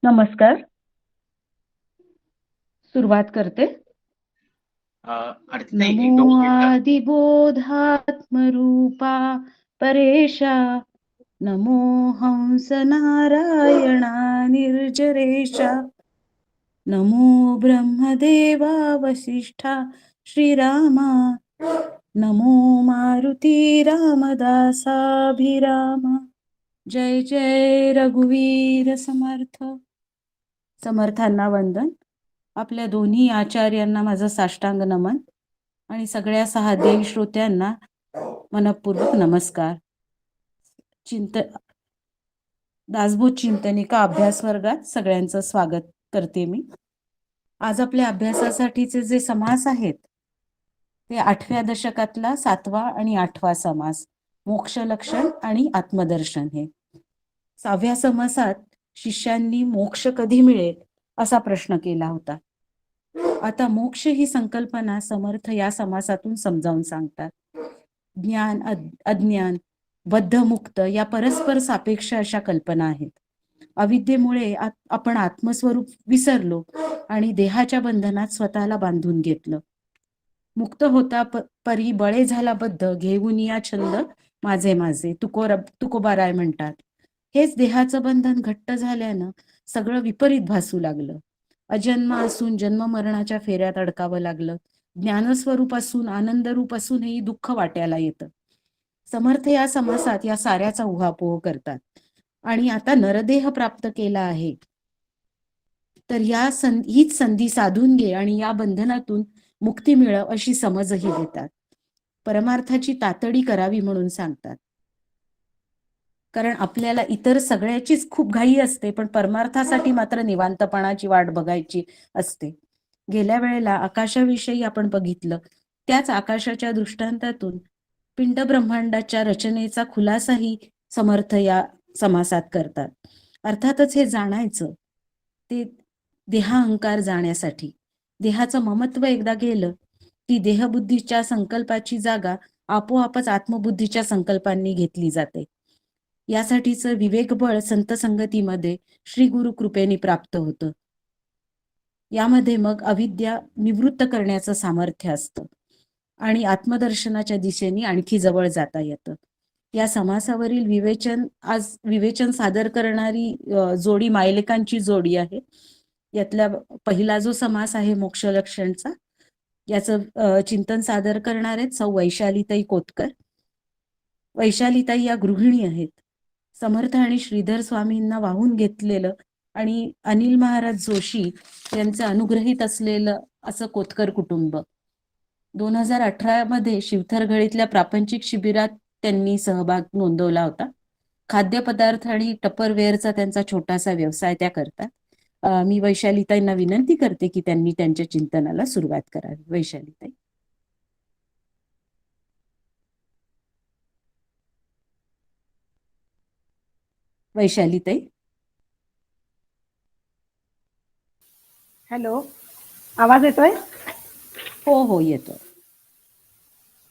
नमस्कार. सुरुवात करते. आरती ताई नमो एक 2 मिनिटं. आदिबोधात्मरूपा परेशा, नमो हंस नारायणा निर्जरेशा, नमो ब्रह्मदेवा वसिष्ठा श्रीरामा, नमो मारुती रामदासाभिरामा. जय जय रघुवीर समर्थ. समर्थांना वंदन. आपल्या दोन्ही आचार्यांना माझं साष्टांग नमन आणि सगळ्या 6 देव श्रोत्यांना मनपूर्वक नमस्कार. दासबोध चिंतनिका अभ्यास वर्गात सगळ्यांचं स्वागत करते मी. आज आपल्या अभ्यासासाठीचे जे समास आहेत ते 8व्या दशकातला 7वा आणि 8वा समास, मोक्ष लक्षण आणि आत्मदर्शन. हे 6व्या समासात शिष्यांनी मोक्ष कधी मिळेल असा प्रश्न केला होता. आता मोक्ष ही संकल्पना समर्थ या समासातून समजावून सांगतात. ज्ञान, अज्ञान, बद्धमुक्त या परस्पर सापेक्ष अशा कल्पना आहेत. अविद्येमुळे आपण आत्मस्वरूप विसरलो आणि देहाच्या बंधनात स्वतःला बांधून घेतलं. मुक्त होता परी बळे झाला बद्ध, घेऊन या छंद माझे माझे, तुकोबाराय म्हणतात. हेच देहाचं बंधन घट्ट झाल्यानं सगळं विपरीत भासू लागलं. अजन्म असून जन्म मरणाच्या फेऱ्यात अडकावं लागलं. ज्ञानस्वरूप असून, आनंदरूप असूनही दुःख वाट्याला येतं. समर्थ या समासात या साऱ्याचा उहापोह करतात. आणि आता नरदेह प्राप्त केला आहे तर हीच संधी साधून घे आणि या बंधनातून मुक्ती मिळव अशी समजही देतात. परमार्थाची तातडी करावी म्हणून सांगतात. कारण आपल्याला इतर सगळ्याचीच खूप घाई असते, पण परमार्थासाठी मात्र निवांतपणाची वाट बघायची असते. गेल्या वेळेला आकाशाविषयी आपण बघितलं. त्याच आकाशाच्या दृष्टांतातून पिंड ब्रह्मांडाच्या रचनेचा खुलासाही समर्थ या समासात करतात. अर्थातच हे जाणायचं ते देहाहंकार जाण्यासाठी. देहाचं ममत्व एकदा गेलं की देहबुद्धीच्या संकल्पाची जागा आपोआपच आत्मबुद्धीच्या संकल्पांनी घेतली जाते. यासाठीचं विवेकबळ संत संगतीमध्ये श्री गुरु कृपेने प्राप्त होतं. यामध्ये मग अविद्या निवृत्त करण्याचं सामर्थ्य असतं आणि आत्मदर्शनाच्या दिशेने आणखी जवळ जाता येतं. या समासावरील विवेचन सादर करणारी जोडी मायलेकांची जोडी आहे. यातला पहिला जो समास आहे मोक्ष लक्षणचा, याचं चिंतन सादर करणार आहेत सौ वैशालीताई कोतकर. वैशालीताई या गृहिणी आहेत. समर्थ आणि श्रीधर स्वामींना वाहून घेतलेलं आणि अनिल महाराज जोशी यांचं अनुग्रहित असलेलं असं कोतकर कुटुंब. 2018 मध्ये शिवथरघळीतल्या प्रापंचिक शिबिरात त्यांनी सहभाग नोंदवला होता. खाद्यपदार्थ आणि टपरवेअरचा त्यांचा छोटासा व्यवसाय त्या करतात. मी वैशालीताईंना विनंती करते की त्यांनी त्यांच्या चिंतनाला सुरुवात करावी. वैशालीताई. वैशालीताई. हॅलो, आवाज येतोय? हो हो येतो.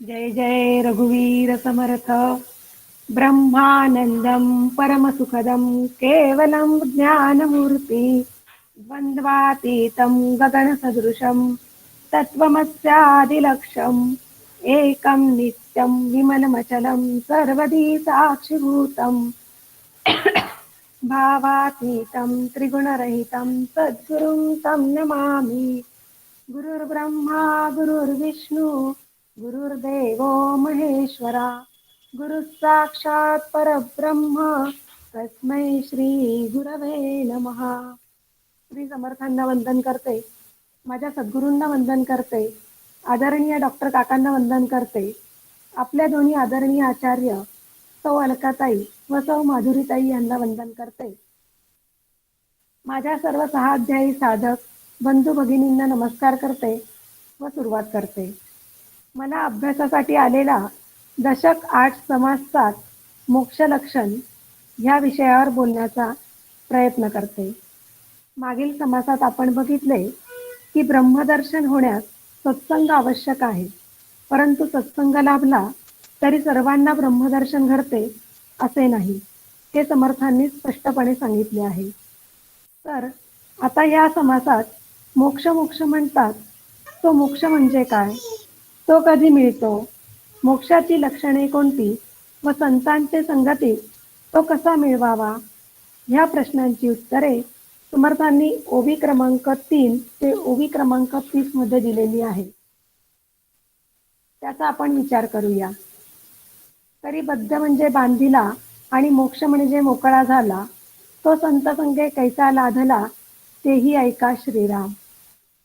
जय जय रघुवीर समर्थ. ब्रह्मानंदम परमसुखदम केवलम ज्ञानमूर्ती द्वंद्वातीतं गगनसदृशं तत्त्वमस्यादिलक्ष्यम् एकं नित्यं विमलमचलं सर्वदी साक्षिभूतम् भावातीतं त्रिगुणरहितं सद्गुरुं तं नमामि. गुरुर्ब्रह्मा गुरुर्विष्णू गुरुर्देवो महेश्वरा, गुरुः साक्षात् परब्रह्म तस्मै श्री गुरवे नमः. श्री समर्थांना वंदन करते, माझ्या सद्गुरूंना वंदन करते, आदरणीय डॉक्टर काकांना वंदन करते, आपल्या दोन्ही आदरणीय आचार्य सौ अलकाताई व सौ माधुरीताई यांना वंदन करते. माझ्या सर्व 6 अध्यायी साधक बंधू भगिनींना नमस्कार करते व सुरुवात करते. मला अभ्यासासाठी आलेला दशक 8 समास 7 मोक्ष लक्षण ह्या विषयावर बोलण्याचा प्रयत्न करते. मागील समासात आपण बघितले की ब्रह्मदर्शन होण्यास सत्संग आवश्यक आहे, परंतु सत्संग लाभला तरी सर्वांना ब्रह्मदर्शन घडते असे नाही, हे समर्थांनी स्पष्टपणे सांगितले आहे. तर आता या समासात मोक्ष मोक्ष म्हणतात, तो मोक्ष म्हणजे काय, तो कधी मिळतो, मोक्षाची लक्षणे कोणती व संतांचे संगतीत तो कसा मिळवावा, ह्या प्रश्नांची उत्तरे समर्थांनी ओवी क्रमांक 3 ते ओवी क्रमांक 30 मध्ये दिलेली आहे. त्याचा आपण विचार करूया. तरी बद्ध म्हणजे बांधिला आणि मोक्ष म्हणजे मोकळा झाला, तो संत संगे कैसा लाधला, तेही ऐका श्रीराम.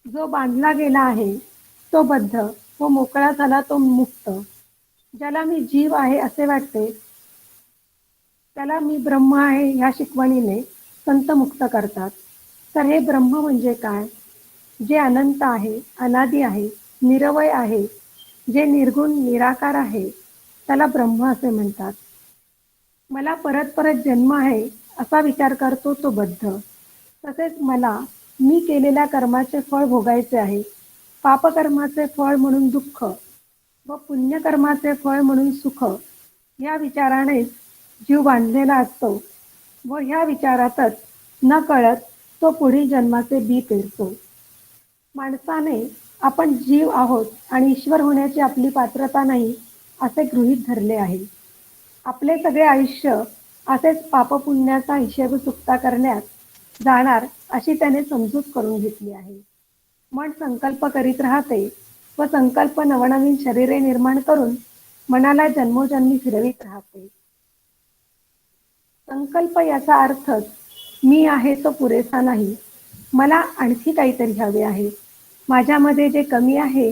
जो बांधला गेला आहे तो बद्ध व मोकळा झाला तो मुक्त. ज्याला मी जीव आहे असे वाटते, त्याला मी ब्रह्म आहे ह्या शिकवणीने संत मुक्त करतात. तर हे ब्रह्म म्हणजे काय? जे अनंत आहे, अनादी आहे, निरवय आहे, जे निर्गुण निराकार आहे, त्याला ब्रह्म असे म्हणतात. मला परत परत जन्म आहे असा विचार करतो तो बद्ध. तसेच मला मी केलेल्या कर्माचे फळ भोगायचे आहे. पापकर्माचे फळ म्हणून दुःख व पुण्यकर्माचे फळ म्हणून सुख, या विचारानेच जीव बांधलेला असतो व ह्या विचारातच न कळत तो पुढील जन्माचे बी पेरतो. माणसाने आपण जीव आहोत आणि ईश्वर होण्याची आपली पात्रता नाही असे गृहीत धरले आहे. आपले सगळे आयुष्य असेच पापपुण्याचा हिशेब चुकता करण्यात जाणार अशी त्याने समजूत करून घेतली आहे. मन संकल्प करीत राहते व संकल्प नवनवीन शरीरे निर्माण करून मनाला जन्मोजन्मी फिरवीत राहते. संकल्प याचा अर्थच मी आहे तो पुरेसा नाही, मला आणखी काहीतरी हवे आहे, माझ्यामध्ये जे कमी आहे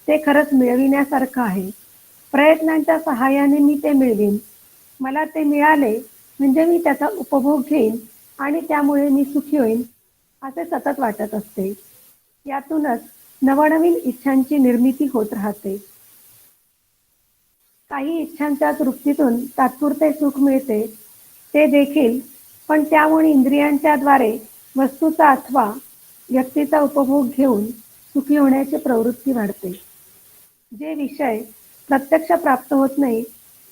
ते खरंच मिळविण्यासारखं आहे, प्रयत्नांच्या सहाय्याने मी ते मिळवीन, मला ते मिळाले म्हणजे मी त्याचा उपभोग घेईन आणि त्यामुळे मी सुखी होईन असे सतत वाटत असते. यातूनच नवनवीन इच्छांची निर्मिती होत राहते. काही इच्छांच्या तृप्तीतून तात्पुरते सुख मिळते ते देखील, पण त्यामुळे इंद्रियांच्या द्वारे वस्तूचा अथवा व्यक्तीचा उपभोग घेऊन सुखी होण्याची प्रवृत्ती वाढते. जे विषय प्रत्यक्ष प्राप्त होत नाही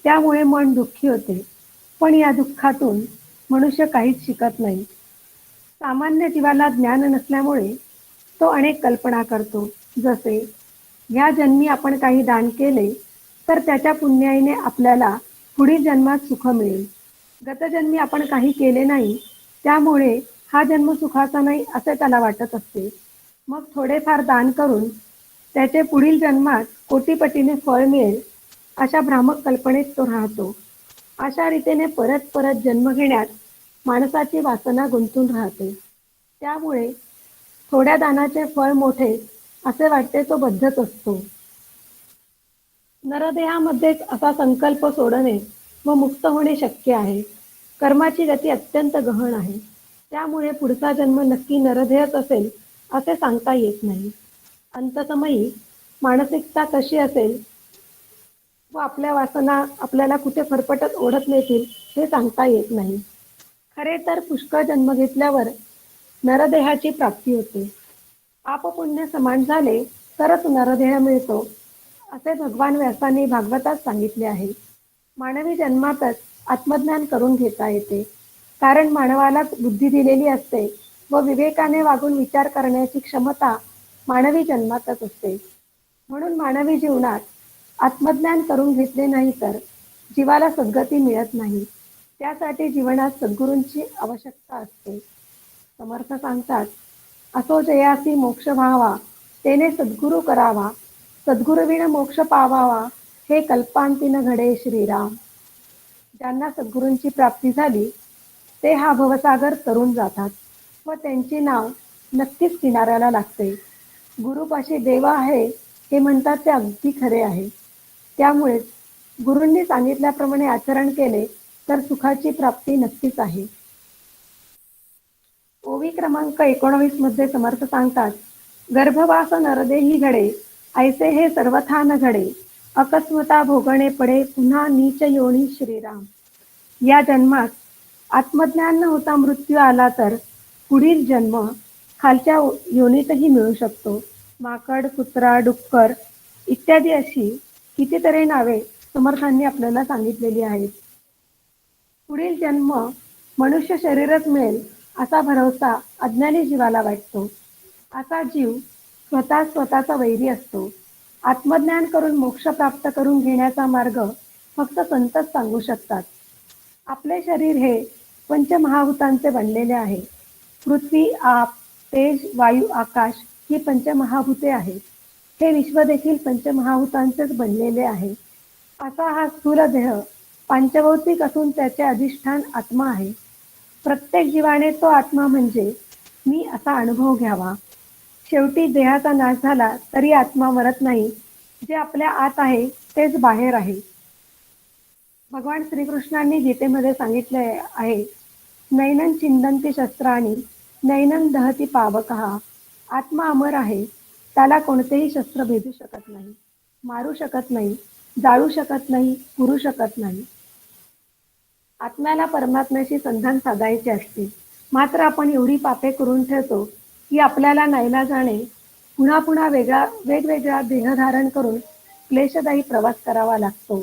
त्यामुळे मन दुःखी होते, पण या दुःखातून मनुष्य काहीच शिकत नाही. सामान्य जीवाला ज्ञान नसल्यामुळे तो अनेक कल्पना करतो, जसे ह्या जन्मी आपण काही दान केले तर त्याच्या पुण्याईने आपल्याला पुढील जन्मात सुख मिळेल, गतजन्मी आपण काही केले नाही त्यामुळे हा जन्म सुखाचा नाही असे त्याला वाटत असते. मग थोडेफार दान करून त्याचे पुढील जन्मात कोटीपटीने फळ मिळेल अशा भ्रामक कल्पनेत तो राहतो. अशा रीतीने परत परत जन्म घेण्यात माणसाची वासना गुंतून राहते. त्यामुळे थोड्या दानाचे फळ मोठे असे वाटते तो बद्धच असतो. नरदेहामध्येच असा संकल्प सोडणे व मुक्त होणे शक्य आहे. कर्माची गती अत्यंत गहन आहे, त्यामुळे पुढचा जन्म नक्की नरदेहच असेल असे सांगता येत नाही. अंतसमयी मानसिकता कशी असेल व आपल्या वासना आपल्याला कुठे फरफटत ओढत नेतील हे सांगता येत नाही. खरे तर पुष्कळ जन्म घेतल्यावर नरदेहाची प्राप्ती होते. पापपुण्य समान झाले तरच नरदेह मिळतो असे भगवान व्यासांनी भागवतात सांगितले आहे. मानवी जन्मातच आत्मज्ञान करून घेता येते, कारण मानवाला बुद्धी दिलेली असते व विवेकाने वागून विचार करण्याची क्षमता मानवी जन्मातच असते. म्हणून मानवी जीवनात आत्मज्ञान करून घेतले नाही तर जीवाला सद्गती मिळत नाही. त्यासाठी जीवनात सद्गुरूंची आवश्यकता असते. समर्थ सांगतात, असो जयासी मोक्ष व्हावा, तेने सद्गुरु करावा, सद्गुरुविण मोक्ष पावावा, हे कल्पांतीन घडे श्रीराम. ज्यांना सद्गुरूंची प्राप्ती झाली ते हा भवसागर तरून जातात व त्यांचे नाव नक्कीच किनाऱ्याला लागते. गुरुपाशी देव आहे हे म्हणतात ते अगदी खरे आहे. त्यामुळेच गुरूंनी सांगितल्याप्रमाणे आचरण केले तर सुखाची प्राप्ती नक्कीच आहे. ओवी क्रमांक 19 मध्ये समर्थ सांगतात, गर्भवास नरदेही घडे, ऐसे हे सर्वथा न घडे, अकस्मता भोगणे पडे पुन्हा नीच योनी श्रीराम. या जन्मात आत्मज्ञान न होता मृत्यू आला तर पुढील जन्म खालच्या योनीतही मिळू शकतो. माकड, कुत्रा, डुक्कर इत्यादी अशी कितीतरी नावे समर्थांनी आपल्याला सांगितलेली आहेत. पुढील जन्म मनुष्य शरीरच मिळेल असा भरवसा अज्ञानी जीवाला वाटतो. असा जीव स्वतःचा वैरी असतो. आत्मज्ञान करून मोक्ष प्राप्त करून घेण्याचा मार्ग फक्त संतच सांगू शकतात. आपले शरीर हे पंचमहाभूतांचे बनलेले आहे. पृथ्वी, आप, तेज, वायू, आकाश ही पंचमहाभूते आहेत. हे विश्व देखील पंचमहाभूतांचेच बनलेले आहे. असा हा स्थूल देह पांचभौतिक असून त्याचे अधिष्ठान आत्मा आहे. प्रत्येक जीवाने तो आत्मा म्हणजे मी असा अनुभव घ्यावा. शेवटी देहाचा नाश झाला तरी आत्मा मरत नाही. जे आपल्या आत आहे तेच बाहेर आहे. भगवान श्रीकृष्णांनी गीतेमध्ये सांगितले आहे, नैनं छिंदन्ति शस्त्राणि नैनं दहति पावकः. आत्मा अमर आहे. त्याला कोणतेही शस्त्र भेदू शकत नाही, मारू शकत नाही, जाळू शकत नाही, पुरू शकत नाही. आत्म्याला परमात्म्याशी संधान साधायचे असते. मात्र आपण एवढी पापे करून ठेवतो की आपल्याला नाईलाजाने पुन्हा पुन्हा वेगवेगळा देह धारण करून क्लेशदायी प्रवास करावा लागतो.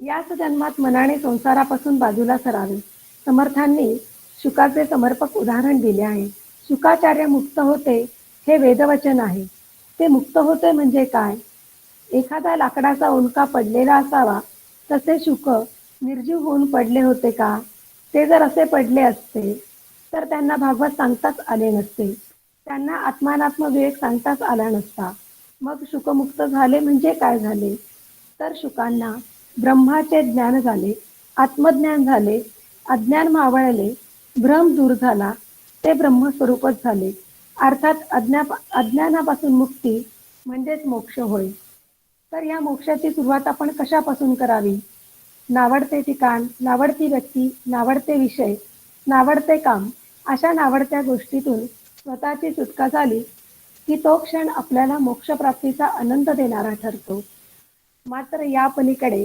याच जन्मात मनाने संसारापासून बाजूला सरावे. समर्थांनी शुकाचे समर्पक उदाहरण दिले आहे. शुकाचार्य मुक्त होते हे वेदवचन आहे. ते मुक्त होते म्हणजे काय? एखादा लाकडाचा उल्का पडलेला असावा, तसे शुक निर्जीव होऊन पडले होते का? ते जर असे पडले असते तर त्यांना भागवत सांगताच आले नसते. त्यांना आत्मानात्म विवेक सांगताच आला नसता. मग शुकमुक्त झाले म्हणजे काय झाले? तर शुकांना ब्रह्माचे ज्ञान झाले, आत्मज्ञान झाले, अज्ञान मावळले, भ्रम दूर झाला, ते ब्रह्मस्वरूपच झाले. अर्थात अज्ञानापासून मुक्ती म्हणजेच मोक्ष होय. तर या मोक्षाची सुरुवात आपण कशापासून करावी? नावडते ठिकाण, नावडती व्यक्ती, नावडते विषय, नावडते काम अशा नावडत्या गोष्टीतून स्वतःची सुटका झाली की तो क्षण आपल्याला मोक्षप्राप्तीचा आनंद देणारा ठरतो. मात्र या पलीकडे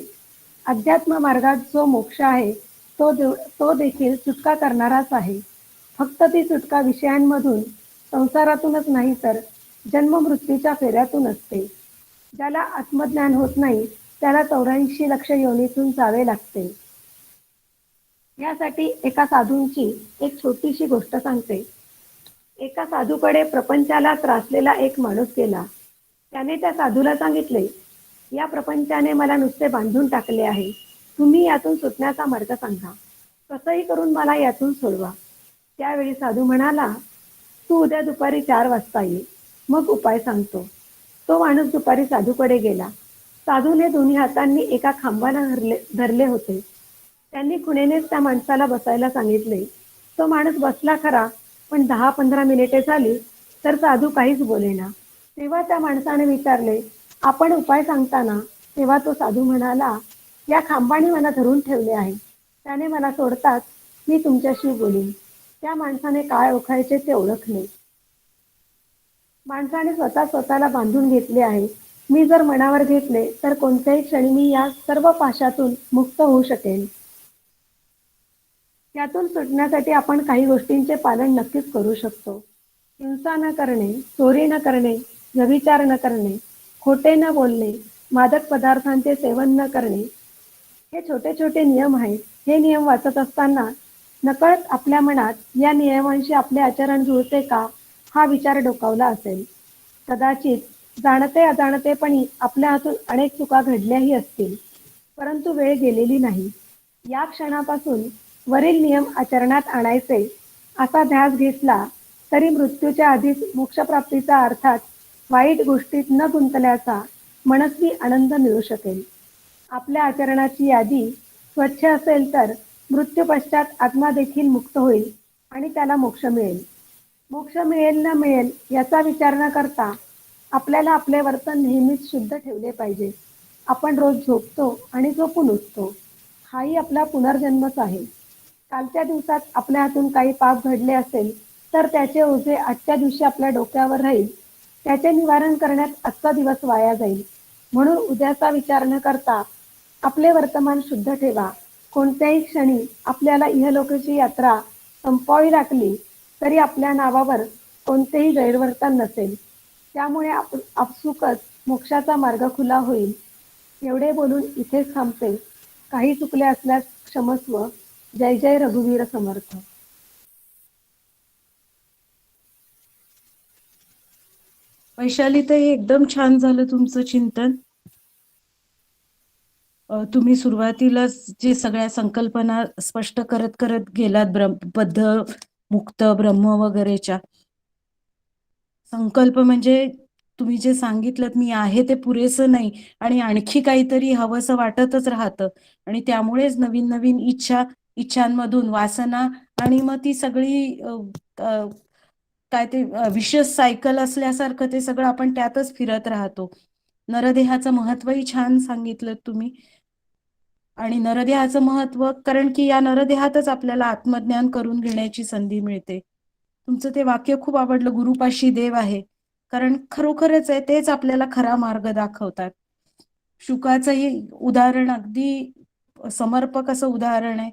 अध्यात्म मार्गात जो मोक्ष आहे तो देखील सुटका करणाराच आहे. फक्त ती सुटका विषयांमधून, संसारातूनच नाही तर जन्ममृत्यूच्या फेऱ्यातून असते. ज्याला आत्मज्ञान होत नाही त्याला 84 लक्ष योनीतून जावे लागते. यासाठी एका साधूंची एक छोटीशी गोष्ट सांगते. एका साधूकडे प्रपंचाला त्रासलेला एक माणूस गेला. त्याने त्या साधूला सांगितले, या प्रपंचाने मला नुसते बांधून टाकले आहे. तुम्ही यातून सुटण्याचा मार्ग सांगा. कसंही करून मला यातून सोडवा. त्यावेळी साधू म्हणाला, तू उद्या दुपारी 4 वाजता ये, मग उपाय सांगतो. तो माणूस दुपारी साधूकडे गेला. साधूने दोन्ही हातांनी एका खांबाला धरले होते. त्यांनी खुणेनेच त्या माणसाला बसायला सांगितले. तो माणूस बसला खरा, पण 10-15 मिनिटे झाली तर साधू काहीच बोलेना. तेव्हा त्या माणसाने विचारले, आपण उपाय सांगताना? तेव्हा तो साधू म्हणाला, या खांबाने मला धरून ठेवले आहे. त्याने मला सोडताच मी तुमच्याशी बोलीन. त्या माणसाने काय ओळखायचे ते ओळखले. माणसाने स्वतःला बांधून घेतले आहे. मी जर मनावर घेतले तर कोणत्याही क्षणी मी या सर्व पाशातून मुक्त होऊ शकेन. यातून सुटण्यासाठी आपण काही गोष्टींचे पालन नक्कीच करू शकतो. हिंसा न करणे, चोरी न करणे, व्यभिचार न करणे, खोटे न बोलणे, मादक पदार्थांचे सेवन न करणे, हे छोटे छोटे नियम आहेत. हे नियम वाचत असताना नकळत आपल्या मनात या नियमांशी आपले आचरण जुळते का हा विचार डोकावला असेल. कदाचित जाणते अजाणतेपणी आपल्या हातून अनेक चुका घडल्याही असतील, परंतु वेळ गेलेली नाही. या क्षणापासून वरील नियम आचरणात आणायचे असा ध्यास घेतला तरी मृत्यूच्या आधीच मोक्षप्राप्तीचा अर्थात वाईट गोष्टीत न गुंतल्याचा मनस्वी आनंद मिळू शकेल. आपल्या आचरणाची यादी स्वच्छ असेल तर मृत्यू पश्चात आत्मा देखील मुक्त होईल आणि त्याला मोक्ष मिळेल. मोक्ष मिळेल न मिळेल याचा विचार न करता आपल्याला आपले वर्तन नेहमीच शुद्ध ठेवले पाहिजे. आपण रोज झोपतो आणि झोपून उठतो. हाही आपला पुनर्जन्मच आहे. कालच्या दिवसात आपल्या हातून काही पाप घडले असेल तर त्याचे ओझे आजच्या दिवशी आपल्या डोक्यावर राहील. त्याचे निवारण करण्यात आजचा दिवस वाया जाईल. म्हणून उद्याचा विचार न करता आपले वर्तमान शुद्ध ठेवा. कोणत्याही क्षणी आपल्याला इहलोकाची यात्रा संपवावी लागली तरी आपल्या नावावर कोणतेही गैरवर्तन नसेल. त्यामुळे आपसुकच मोक्षाचा मार्ग खुला होईल. एवढे बोलून इथेच थांबते. काही चुकले असल्यास क्षमस्व. जय जय रघुवीर समर्थ. वैशाली ताई, एकदम छान झालं तुमचं चिंतन. तुम्ही सुरुवातीलाच जे सगळ्या संकल्पना स्पष्ट करत करत गेलात, बद्ध, मुक्त, ब्रह्म वगैरेच्या संकल्प, म्हणजे तुम्ही जे सांगितलं मी आहे ते पुरेसं नाही आणि आणखी काहीतरी हवंसं वाटतच राहतं आणि त्यामुळेच नवीन नवीन इच्छांमधून वासना आणि मग ती सगळी काय ते विशेष सायकल असल्यासारखं ते सगळं आपण त्यातच फिरत राहतो. नरदेहाचं महत्वही छान सांगितलं तुम्ही. आणि नरदेहाचं महत्व, कारण की या नरदेहातच आपल्याला आत्मज्ञान करून घेण्याची संधी मिळते. तुमचं ते वाक्य खूप आवडलं, गुरुपाशी देव आहे. कारण खरोखरच आहे, तेच आपल्याला खरा मार्ग दाखवतात. शुकाचंही उदाहरण अगदी समर्पक असं उदाहरण आहे.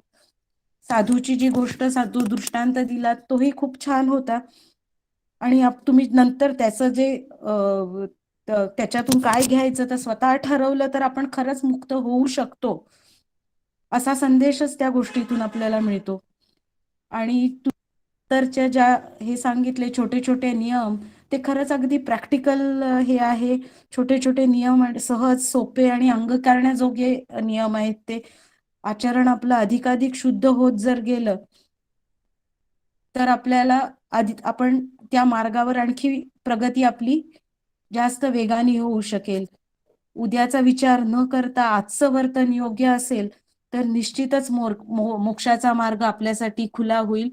साधूची जी गोष्ट, साधू दृष्टांत दिला तोही खूप छान होता. आणि तुम्ही नंतर त्याचं जे त्याच्यातून काय घ्यायचं तर स्वतः ठरवलं तर आपण खरंच मुक्त होऊ शकतो, असा संदेशच त्या गोष्टीतून आपल्याला मिळतो. आणि तरच्या ज्या हे सांगितले छोटे छोटे नियम, ते खरंच अगदी प्रॅक्टिकल हे आहे. छोटे छोटे नियम आणि सहज, सोपे आणि अंग करण्याजोगे नियम आहेत ते. आचरण आपलं अधिकाधिक शुद्ध होत जर गेलं तर आपल्याला आपण त्या मार्गावर आणखी प्रगती आपली जास्त वेगाने होऊ शकेल. उद्याचा विचार न करता आजचं वर्तन योग्य असेल तर निश्चितच मोक्षाचा मार्ग आपल्यासाठी खुला होईल.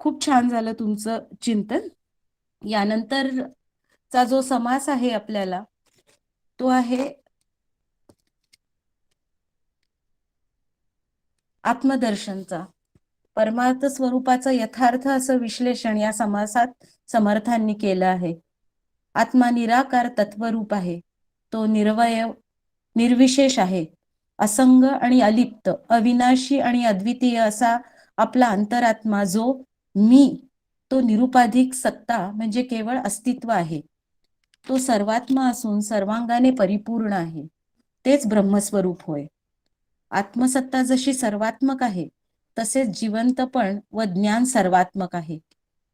खूप छान झालं तुमचं चिंतन. यानंतरचा जो समास आहे आपल्याला, तो आहे आत्मदर्शनचा. परमार्थ स्वरूपाचं यथार्थ असं विश्लेषण या समासात समर्थांनी केलं आहे. आत्मा निराकार तत्वरूप आहे. तो निर्वयव, निर्विशेष आहे. असंग आणि अलिप्त, अविनाशी आणि अद्वितीय असा आपला अंतरात्मा, जो मी, तो निरुपाधिक सत्ता म्हणजे केवळ अस्तित्व आहे. तो सर्वात्मा असून सर्वांगाने परिपूर्ण आहे. तेच ब्रह्मस्वरूप होय. आत्मसत्ता जशी सर्वात्मक आहे, तसेच जिवंतपण व ज्ञान सर्वात्मक आहे.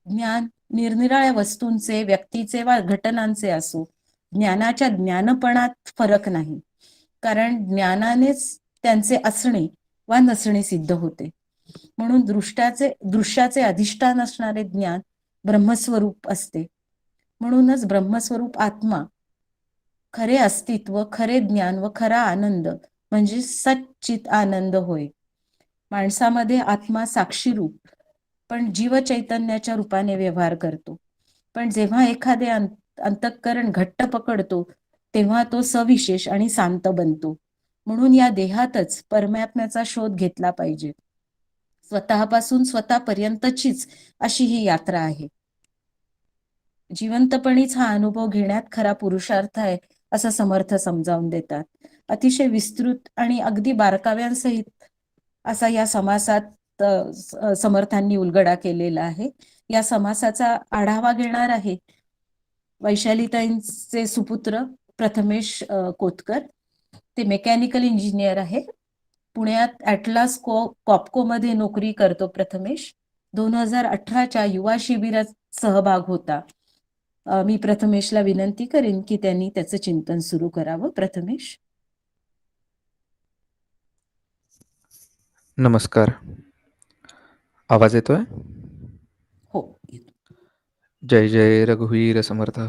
ज्ञान निरनिराळ्या वस्तूंचे, व्यक्तीचे वा घटनांचे असो, ज्ञानाच्या ज्ञानपणात फरक नाही, कारण ज्ञानानेच त्यांचे असणे वा नसणे सिद्ध होते. म्हणून दृश्याचे अधिष्ठान असणारे ज्ञान ब्रह्मस्वरूप असते. म्हणूनच ब्रह्मस्वरूप आत्मा खरे अस्तित्व, खरे ज्ञान व खरा आनंद म्हणजे सच्चित आनंद होय. माणसामध्ये आत्मा साक्षीरूप पण जीव चैतन्याच्या रूपाने व्यवहार करतो. पण जेव्हा एखादे अंतःकरण घट्ट पकडतो तेव्हा तो सविशेष आणि शांत बनतो. म्हणून या देहातच परमात्म्याचा शोध घेतला पाहिजे. स्वतःपासून स्वतःपर्यंतचीच अशी ही यात्रा आहे. जिवंतपणीच हा अनुभव घेण्यात खरा पुरुषार्थ आहे, असं समर्थ समजावून देतात. अतिशय विस्तृत आणि अगदी बारकाव्यांसहित असा या समासात समर्थांनी उलगडा केलेला आहे. या समासाचा आढावा घेणार आहे वैशालीताईंचे सुपुत्र प्रथमेश कोतकर. ते मेकॅनिकल इंजिनियर आहे. पुण्यात ॲटलास कॉपको मध्ये नोकरी करतो प्रथमेश. 2018च्या युवा शिबिरात सहभाग होता. मी प्रथमेशला विनंती करेन की त्यांनी त्याचं चिंतन सुरू करावं. प्रथमेश. नमस्कार. आवाज येतोय? हो. जय जय रघुवीर समर्थ.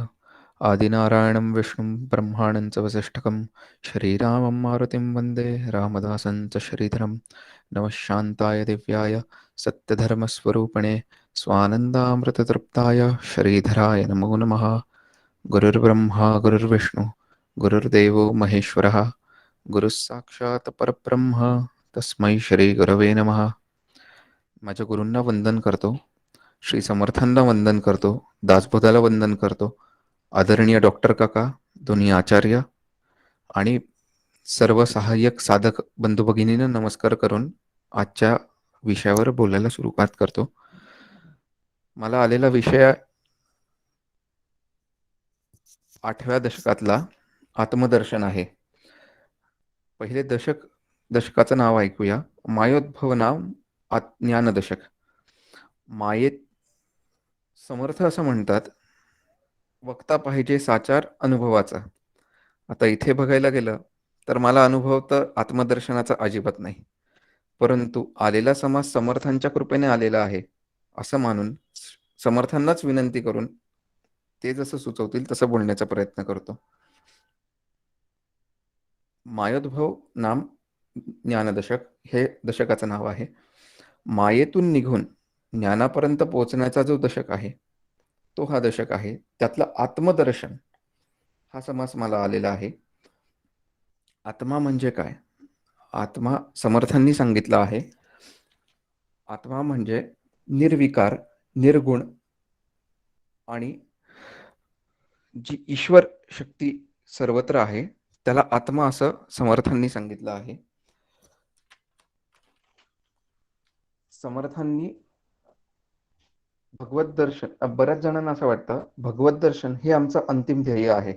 आदिनारायणं विष्णुं ब्रह्माणं च वसिष्ठकं श्रीरामं मारुतिं वन्दे रामदासं च श्रीधरं. नमः शान्ताय दिव्याय सत्यधर्मस्वरूपिणे स्वानन्दामृततृप्ताय श्रीधराय नमो नमः. गुरुर्ब्रह्मा गुरुर्विष्णु गुरुर्देवो महेश्वरः गुरुः साक्षात् परब्रह्म तस्मै श्री गुरवे नमः. माझ्या गुरूंना वंदन करतो, श्री समर्थांना वंदन करतो, दासबोधाला वंदन करतो, आदरणीय डॉक्टर काका, दोन्ही आचार्य आणि सर्व सहाय्यक साधक बंधू भगिनींना नमस्कार करून आजच्या विषयावर बोलायला सुरुवात करतो. मला आलेला विषय 8व्या दशकातला आत्मदर्शन आहे. पहिले दशकाचं नाव ऐकूया. मायोद्भव नाम ज्ञानदशक. मायेत समर्थ असं म्हणतात, वक्ता पाहिजे साचार अनुभवाचा. आता इथे बघायला गेलं तर मला अनुभव तर आत्मदर्शनाचा अजिबात नाही, परंतु आलेला समाज समर्थांच्या कृपेने आलेला आहे असं मानून समर्थांनाच विनंती करून ते जसं सुचवतील तसं बोलण्याचा प्रयत्न करतो. मायोद्भव नाम ज्ञानदशक हे दशकाचं नाव आहे. मायेतून निघून ज्ञानापर्यंत पोहोचण्याचा जो दशक आहे तो हा दशक आहे. त्यातलं आत्मदर्शन हा समास मला आलेला आहे. आत्मा म्हणजे काय? आत्मा समर्थांनी सांगितलं आहे, आत्मा म्हणजे निर्विकार, निर्गुण आणि जी ईश्वर शक्ती सर्वत्र आहे त्याला आत्मा असं समर्थांनी सांगितलं आहे. समर्थांनी भगवत दर्शन, बऱ्याच जणांना असं वाटतं भगवत दर्शन हे आमचं अंतिम ध्येय आहे,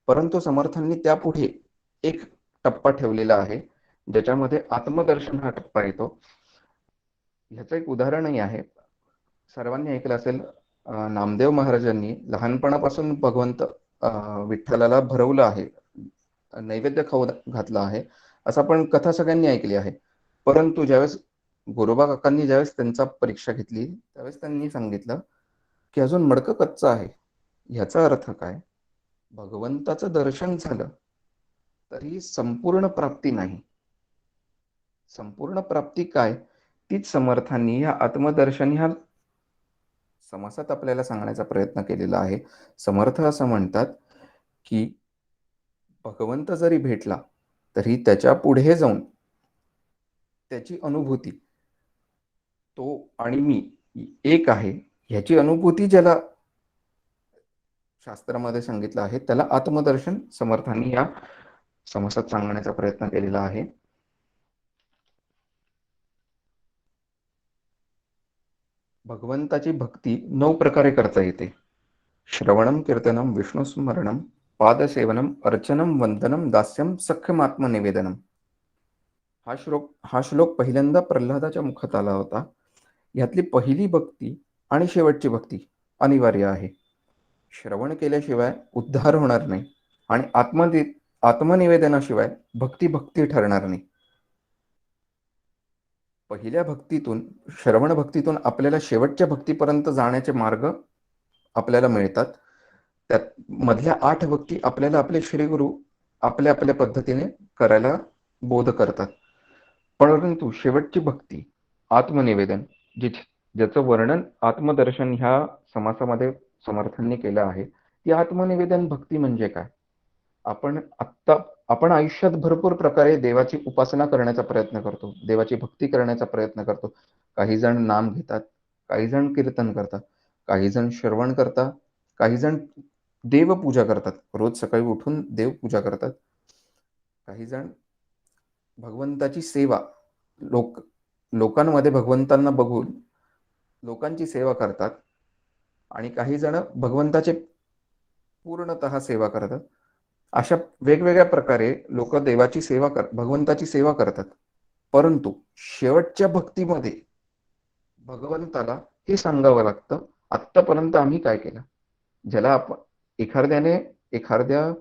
परंतु समर्थांनी त्यापुढे एक टप्पा ठेवलेला आहे ज्याच्यामध्ये आत्मदर्शन हा टप्पा येतो. ह्याचं एक उदाहरणही आहे. सर्वांनी ऐकलं असेल, नामदेव महाराजांनी लहानपणापासून भगवंत विठ्ठलाला भरवलं आहे, नैवेद्य खाऊ घातलं आहे, असं आपण कथा सगळ्यांनी ऐकली आहे. परंतु ज्यावेळेस गोरोबा काकांनी ज्यावेळेस त्यांचा परीक्षा घेतली त्यावेळेस त्यांनी सांगितलं की अजून मडकं कच्चं आहे. ह्याचा अर्थ काय? भगवंताचं दर्शन झालं तरी संपूर्ण प्राप्ती नाही. संपूर्ण प्राप्ती काय? तीच समर्थांनी ह्या आत्मदर्शन ह्या समासात आपल्याला सांगण्याचा प्रयत्न केलेला आहे. समर्थ असं म्हणतात की भगवंत जरी भेटला तरी त्याच्या पुढे जाऊन त्याची अनुभूती, तो आणि मी एक आहे ह्याची अनुभूती ज्याला शास्त्रामध्ये सांगितलं आहे त्याला आत्मदर्शन समर्थांनी या समासात सांगण्याचा प्रयत्न केलेला आहे. भगवंताची भक्ती 9 प्रकारे करता येते. श्रवणम, कीर्तनम, विष्णुस्मरणम, पादसेवनम, अर्चनम, वंदनम, दास्यम, सख्यमात्मनिवेदनम. हा श्लोक पहिल्यांदा प्रल्हादाच्या मुखात आला होता. यातली पहिली भक्ती आणि शेवटची भक्ती अनिवार्य आहे. श्रवण केल्याशिवाय उद्धार होणार नाही आणि आत्मनिवेदनाशिवाय भक्ती ठरणार नाही. पहिल्या भक्तीतून, श्रवण भक्तीतून आपल्याला शेवटच्या भक्तीपर्यंत जाण्याचे मार्ग आपल्याला मिळतात. त्यात मधल्या 8 भक्ती आपल्याला आपले श्रीगुरु आपल्या आपल्या पद्धतीने करायला बोध करतात. परंतु शेवटची भक्ती आत्मनिवेदन, ज्याचं वर्णन आत्मदर्शन ह्या समासामध्ये समर्थांनी केलं आहे. ती आत्मनिवेदन भक्ती म्हणजे काय? आपण आयुष्यात भरपूर प्रकारे देवाची उपासना करण्याचा प्रयत्न करतो, देवाची भक्ती करण्याचा प्रयत्न करतो. काही जण नाम घेतात, काही जण कीर्तन करतात, काही जण श्रवण करतात, काही जण देवपूजा करतात, रोज सकाळी उठून देवपूजा करतात, काही जण भगवंताची सेवा, लोकांमध्ये भगवंतांना बघून लोकांची सेवा करतात आणि काही जण भगवंताचे पूर्णतः सेवा करतात. अशा वेगवेगळ्या प्रकारे लोक देवाची सेवा भगवंताची सेवा करतात. परंतु शेवटच्या भक्तीमध्ये भगवंताला हे सांगावं लागतं, आत्तापर्यंत आम्ही काय केलं. ज्याला आपण एखाद्या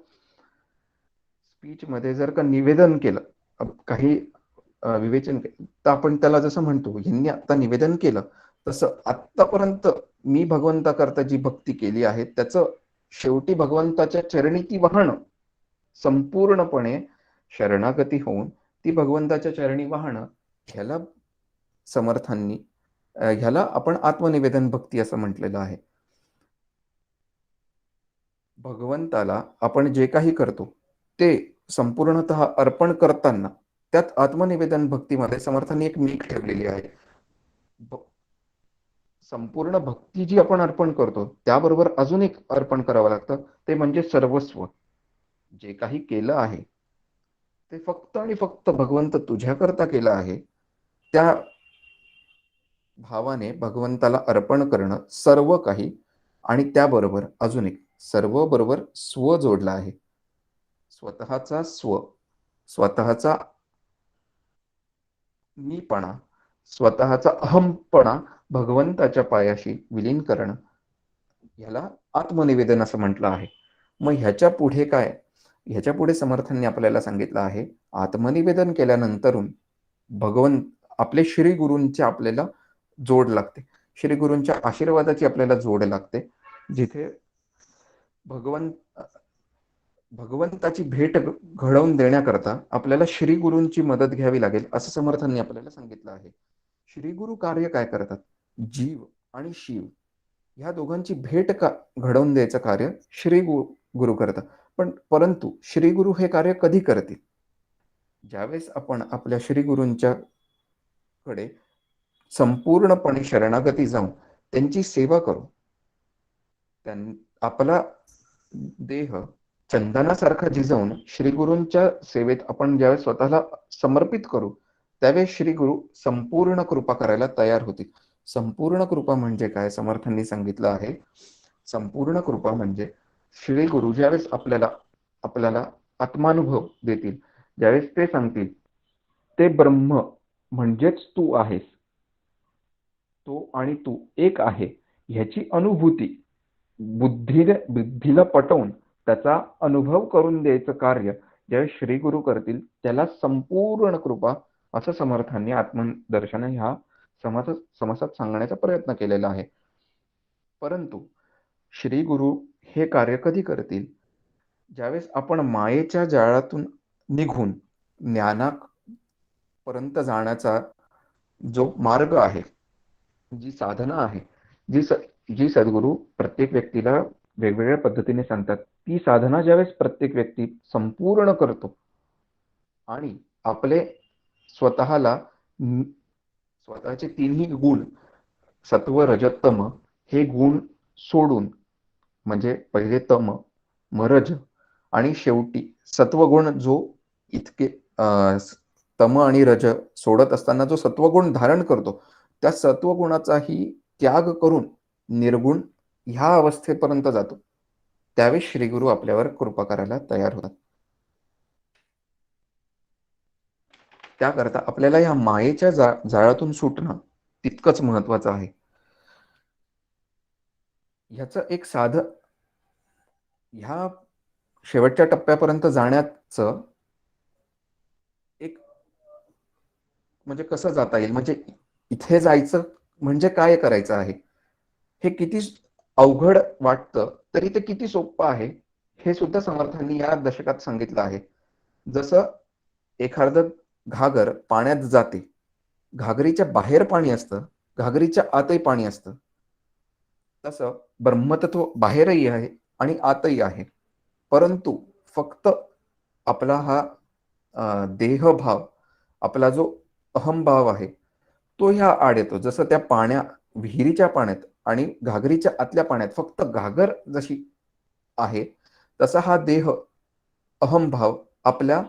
स्पीच मध्ये जर का निवेदन केलं, काही विवेचन केलं, तर आपण त्याला जसं म्हणतो यांनी आता निवेदन केलं, तसं आत्तापर्यंत मी भगवंताकरता जी भक्ती केली आहे त्याचं शेवटी भगवंताच्या चरणी ती वाहणं, संपूर्णपणे शरणागती होऊन ती भगवंताच्या चरणी वाहणं, ह्याला समर्थांनी ह्याला आपण आत्मनिवेदन भक्ती असं म्हटलेलं आहे. भगवंताला आपण जे काही करतो ते संपूर्णतः अर्पण करताना त्यात आत्मनिवेदन भक्तीमध्ये समर्थांनी एक मीठ ठेवलेली आहे. संपूर्ण भक्ती जी आपण अर्पण करतो त्याबरोबर अजून एक अर्पण करावं लागतं, ते म्हणजे सर्वस्व. जे काही केलं आहे ते फक्त आणि फक्त भगवंत तुझ्याकरता केलं आहे, त्या भावाने भगवंताला अर्पण करणं सर्व काही. आणि त्याबरोबर अजून एक, सर्व बरोबर स्व जोडला आहे. स्वतःचा मीपणा, स्वतःचा अहमपणा भगवंताच्या पायाशी विलीन करणं, याला आत्मनिवेदन असं म्हटलं आहे. मग ह्याच्या पुढे काय? ह्याच्या पुढे समर्थांनी आपल्याला सांगितलं आहे, आत्मनिवेदन केल्यानंतरून भगवंत आपले श्री गुरूंचे आपल्याला जोड लागते. श्री गुरूंच्या आशीर्वादाची आपल्याला जोड लागते, जिथे भगवंताची भेट घडवून देण्याकरता आपल्याला श्री गुरूंची मदत घ्यावी लागेल, असं समर्थांनी आपल्याला सांगितलं आहे. श्री गुरु कार्य काय करतात? जीव आणि शिव ह्या दोघांची भेट घडवून द्यायचं कार्य श्री गुरु करतात. परंतु श्री गुरु हे कार्य कधी करतील? ज्यावेळेस आपण आपल्या श्री गुरूंच्या कडे संपूर्णपणे शरणागती जाऊन त्यांची सेवा करू, आपला देह चंदनासारखा झिजवून श्री गुरूंच्या सेवेत आपण ज्यावेळेस स्वतःला समर्पित करू, त्यावेळेस श्री गुरु संपूर्ण कृपा करायला तयार होतील. संपूर्ण कृपा म्हणजे काय? समर्थांनी सांगितलं आहे, संपूर्ण कृपा म्हणजे श्री गुरु ज्यावेळेस आपल्याला आत्मानुभव देतील, ज्यावेळेस ते सांगतील ते ब्रह्म म्हणजेच तू आहेस, तो आणि तू एक आहे, ह्याची अनुभूती बुद्धीला पटवून त्याचा अनुभव करून द्यायचं कार्य ज्यावेळेस श्री गुरु करतील, त्याला संपूर्ण कृपा असं समर्थांनी आत्मदर्शन ह्या समासात सांगण्याचा प्रयत्न केलेला आहे. परंतु श्री गुरु हे कार्य कधी करतील? ज्यावेळेस आपण मायेच्या जाळातून निघून ज्ञानापर्यंत जाण्याचा जो मार्ग आहे, जी साधना आहे, जी सद्गुरू प्रत्येक व्यक्तीला वेगवेगळ्या पद्धतीने सांगतात, ती साधना ज्यावेळेस प्रत्येक व्यक्ती संपूर्ण करतो आणि आपले स्वतःचे तिन्ही गुण सत्व रजत तम हे गुण सोडून, म्हणजे पहिले तम, मग रज आणि शेवटी सत्वगुण, जो इतके तम आणि रज सोडत असताना जो सत्वगुण धारण करतो, त्या सत्वगुणाचाही त्याग करून निर्गुण ह्या अवस्थेपर्यंत जातो, त्यावेळेस श्री गुरु आपल्यावर कृपा करायला तयार होतात. त्याकरता आपल्याला या मायेच्या जाळातून सुटणं तितकंच महत्वाचं आहे. ह्याचं एक ह्या शेवटच्या टप्प्यापर्यंत जाण्याचं एक म्हणजे कसं जाता येईल, म्हणजे इथे जायचं म्हणजे काय करायचं आहे, हे किती अवघड वाटतं तरी ते किती सोपं आहे हे सुद्धा समर्थांनी या दशकात सांगितलं आहे. जसं एखादं घागर पाण्यात जाते, घागरीच्या बाहेर पाणी असतं, घागरीच्या आतही पाणी असतं, तसं ब्रह्मतत्व बाहेरही आहे आणि आतही आहे. परंतु फक्त आपला हा देहभाव, आपला जो अहमभाव आहे, तो ह्या आड येतो. जसं त्या विहिरीच्या पाण्यात आणि घागरीच्या आतल्या पाण्यात फक्त घागर जशी आहे, तसा हा देह अहमभाव आपल्या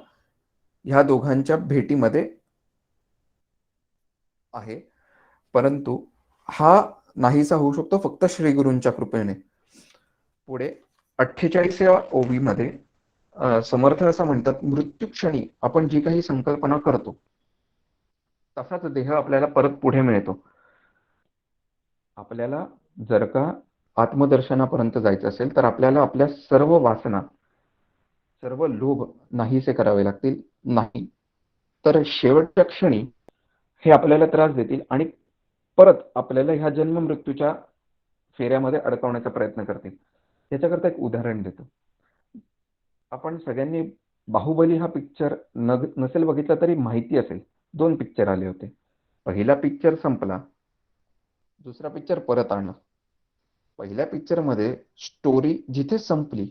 ह्या दोघांच्या भेटीमध्ये आहे. परंतु हा नाहीसा होऊ शकतो फक्त श्री गुरूंच्या कृपेने. पुढे 48व्या ओवीमध्ये समर्थ असं म्हणतात, मृत्यूक्षणी आपण जी काही संकल्पना करतो तसाच देह आपल्याला परत पुढे मिळतो. आपल्याला जर का आत्मदर्शनापर्यंत जायचं असेल तर आपल्याला आपल्या सर्व वासना, सर्व लोभ नाहीसे करावे लागतील, नाही तर शेवटच्या क्षणी हे आपल्याला त्रास देतील आणि परत आपल्याला ह्या जन्म मृत्यूच्या फेऱ्यामध्ये अडकवण्याचा प्रयत्न करतील. याच्याकरता एक उदाहरण देतो. आपण सगळ्यांनी बाहुबली हा पिक्चर नसेल बघितला तरी माहिती असेल, 2 पिक्चर आले होते. पहिला पिक्चर संपला, दुसरा पिक्चर परत आणला. पहिल्या पिक्चरमध्ये स्टोरी जिथे संपली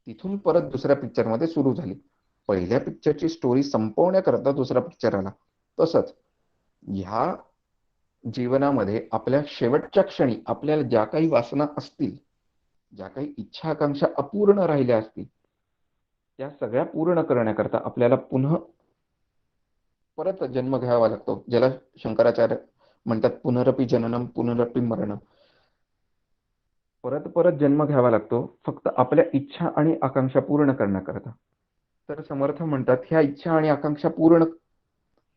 तिथून परत दुसऱ्या पिक्चरमध्ये सुरू झाली. पहिल्या पिक्चरची स्टोरी संपवण्याकरता दुसरा पिक्चर आला. तसंच ह्या जीवनामध्ये आपल्या शेवटच्या क्षणी आपल्याला ज्या काही वासना असतील, ज्या काही इच्छा आकांक्षा अपूर्ण राहिल्या असतील, त्या सगळ्या पूर्ण करण्याकरता आपल्याला परत जन्म घ्यावा लागतो, ज्याला शंकराचार्य म्हणतात पुनरपि जननम पुनरपि मरणम. परत जन्म घ्यावा लागतो फक्त आपल्या इच्छा आणि आकांक्षा पूर्ण करण्याकरता. तर समर्थ म्हणतात, ह्या इच्छा आणि आकांक्षा पूर्ण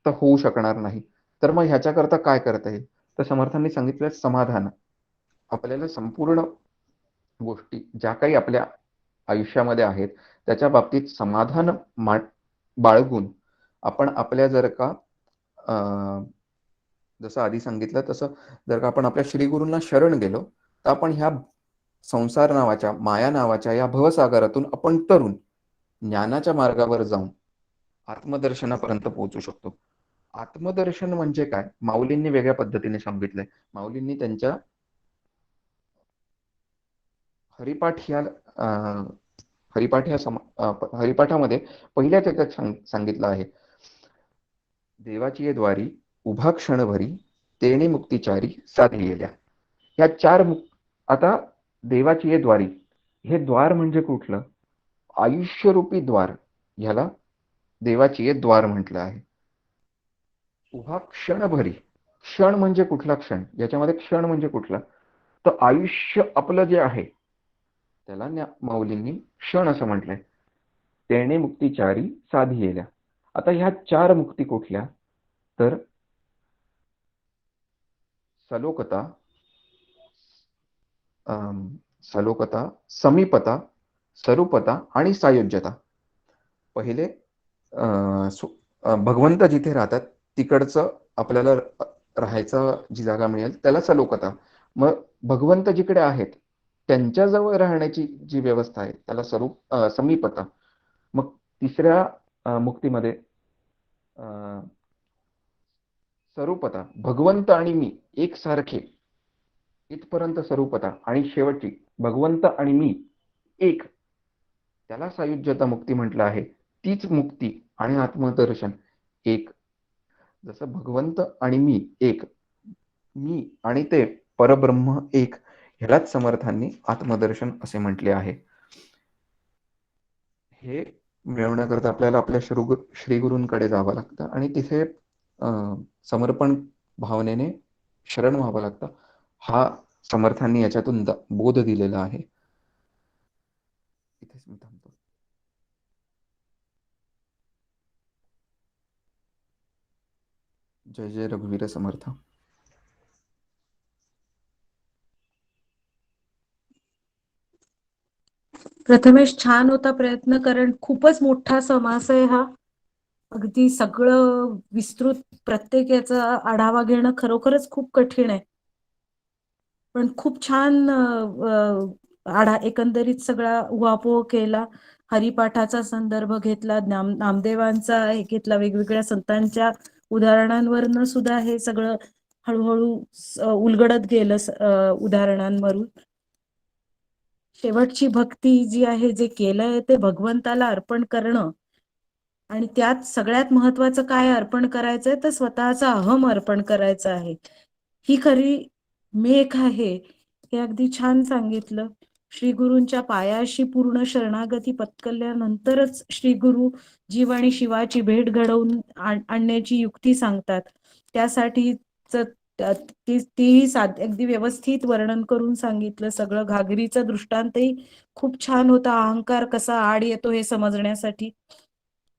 तर होऊ शकणार नाही. तर मग ह्याच्याकरता काय करता येईल? तर समर्थांनी सांगितलं समाधान. आपल्याला संपूर्ण गोष्टी ज्या काही आपल्या आयुष्यामध्ये आहेत त्याच्या बाबतीत समाधान बाळगून आपण आपल्या जर का जसं आधी सांगितलं तसं जर का आपण आपल्या श्रीगुरूंना शरण गेलो तर आपण ह्या संसार नावाच्या माया नावाच्या या भवसागरातून आपण तरून ज्ञानाच्या मार्गावर जाऊन आत्मदर्शनापर्यंत पोहोचू शकतो. आत्मदर्शन म्हणजे काय? माऊलींनी वेगळ्या पद्धतीने सांगितलंय. माऊलींनी त्यांच्या हरिपाठ या हरिपाठामध्ये पहिल्याच याच्यात सांगितलं आहे, देवाची ये द्वारी उभा क्षणभरी तेणे मुक्तिचारी साधी गेल्या. ह्या चार आता देवाची ये द्वारी, हे द्वार म्हणजे कुठलं? आयुष्यरूपी द्वार, ह्याला देवाची ये द्वार म्हटलं आहे. उभा क्षणभरी, क्षण म्हणजे कुठला क्षण? याच्यामध्ये क्षण म्हणजे कुठला? तर आयुष्य आपलं जे आहे त्याला माऊलींनी क्षण असं म्हटलंय. तेणे मुक्तिचारी साधी गेल्या. आता ह्या चार मुक्ती कुठल्या? तर सलोकता, सलोकता, समीपता, स्वरूपता आणि सायुज्यता. पहिले भगवंत जिथे राहतात तिकडचं आपल्याला राहायचं जी जागा मिळेल त्याला सलोकता. मग भगवंत जिकडे आहेत त्यांच्याजवळ राहण्याची जी व्यवस्था आहे त्याला समीपता. मग तिसऱ्या मुक्तीमध्ये स्वरूपता, भगवंत आणि मी एकसारखे, इथपर्यंत स्वरूपता. आणि शेवटची भगवंत आणि मी एक, त्याला सायुज्यता मुक्ती म्हटलं आहे. तीच मुक्ती आणि आत्मदर्शन एक. जसं भगवंत आणि मी एक, मी आणि ते परब्रह्म एक, ह्यालाच समर्थांनी आत्मदर्शन असे म्हटले आहे. हे मिळवण्याकरता आपल्याला आपल्या श्रीगुरूंकडे जावं लागतं आणि तिथे समर्पण भावनेने शरण व्हावं लागतं. हा समर्थांनी याच्यातून बोध दिलेला आहे. इथेच मी थांबतो. जय जय रघुवीर समर्थ. प्रथमेश, छान होता प्रयत्न, कारण खूपच मोठा समास आहे हा. अगदी सगळं विस्तृत प्रत्येक याचा आढावा घेणं खरोखरच खूप कठीण आहे. पण खूप छान एकंदरीत सगळा उहापोह केला. हरिपाठाचा संदर्भ घेतला, नामदेवांचा हे घेतला, वेगवेगळ्या संतांच्या उदाहरणांवरनं सुद्धा हे सगळं हळूहळू उलगडत गेलं उदाहरणांवरून. शेवटची भक्ती जी आहे, जे केलंय ते भगवंताला अर्पण करणं, आणि त्यात सगळ्यात महत्वाचं काय अर्पण करायचंय तर स्वतःचा अहम अर्पण करायचा आहे. ही खरी मेख आहे. हे अगदी छान सांगितलं. श्री गुरूंच्या पायाशी पूर्ण शरणागती पत्करल्यानंतरच श्री गुरु जीव आणि शिवाची भेट घडवून आणण्याची युक्ती सांगतात. त्यासाठी तीही अगदी व्यवस्थित वर्णन करून सांगितलं. सगळं घागरीचा दृष्टांतही खूप छान होता. अहंकार कसा आड येतो हे समजण्यासाठी.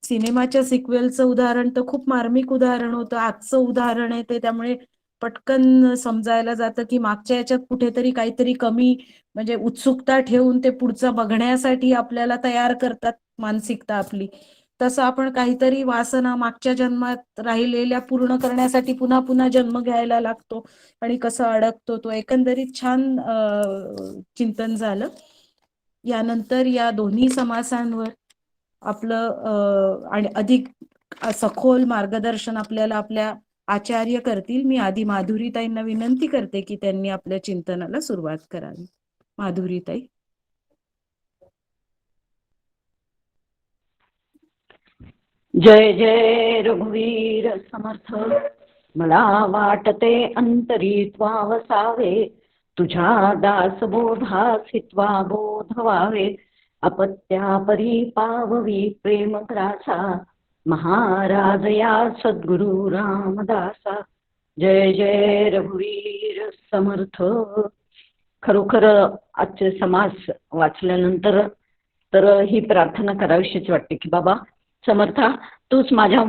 सिनेमाच्या सिक्वेलचं उदाहरण तर खूप मार्मिक उदाहरण होतं. आजचं उदाहरण आहे ते, त्यामुळे पटकन समजायला जातं की मागच्या याच्यात कुठेतरी काहीतरी कमी, म्हणजे उत्सुकता ठेवून ते पुढचं बघण्यासाठी आपल्याला तयार करतात मानसिकता आपली. तसं आपण काहीतरी वासना मागच्या जन्मात राहिलेल्या पूर्ण करण्यासाठी पुन्हा पुन्हा जन्म घ्यायला लागतो आणि कसं अडकतो तो. एकंदरीत छान चिंतन झालं. यानंतर या दोन्ही समासांवर आपलं आणि अधिक सखोल मार्गदर्शन आपल्याला आपल्या आचार्य करतील. मी आधी माधुरीताईंना विनंती करते की त्यांनी आपल्या चिंतनाला सुरुवात करावी. माधुरीताई. जय जय रघुवीर समर्थ. मला वाटते अंतरी त्वावसावे, तुझ्या दासबोधास हित्वा बोध व्हावे. अपत्या परी पाववी प्रेम ग्रासा, महाराज या सद्गुरु रामदासा. जय जय रघुवीर समर्थ. खरोखर आजचे समास वाचल्यानंतर तर ही प्रार्थना करावीशीच वाटते की बाबा समर्था, तूच माझ्या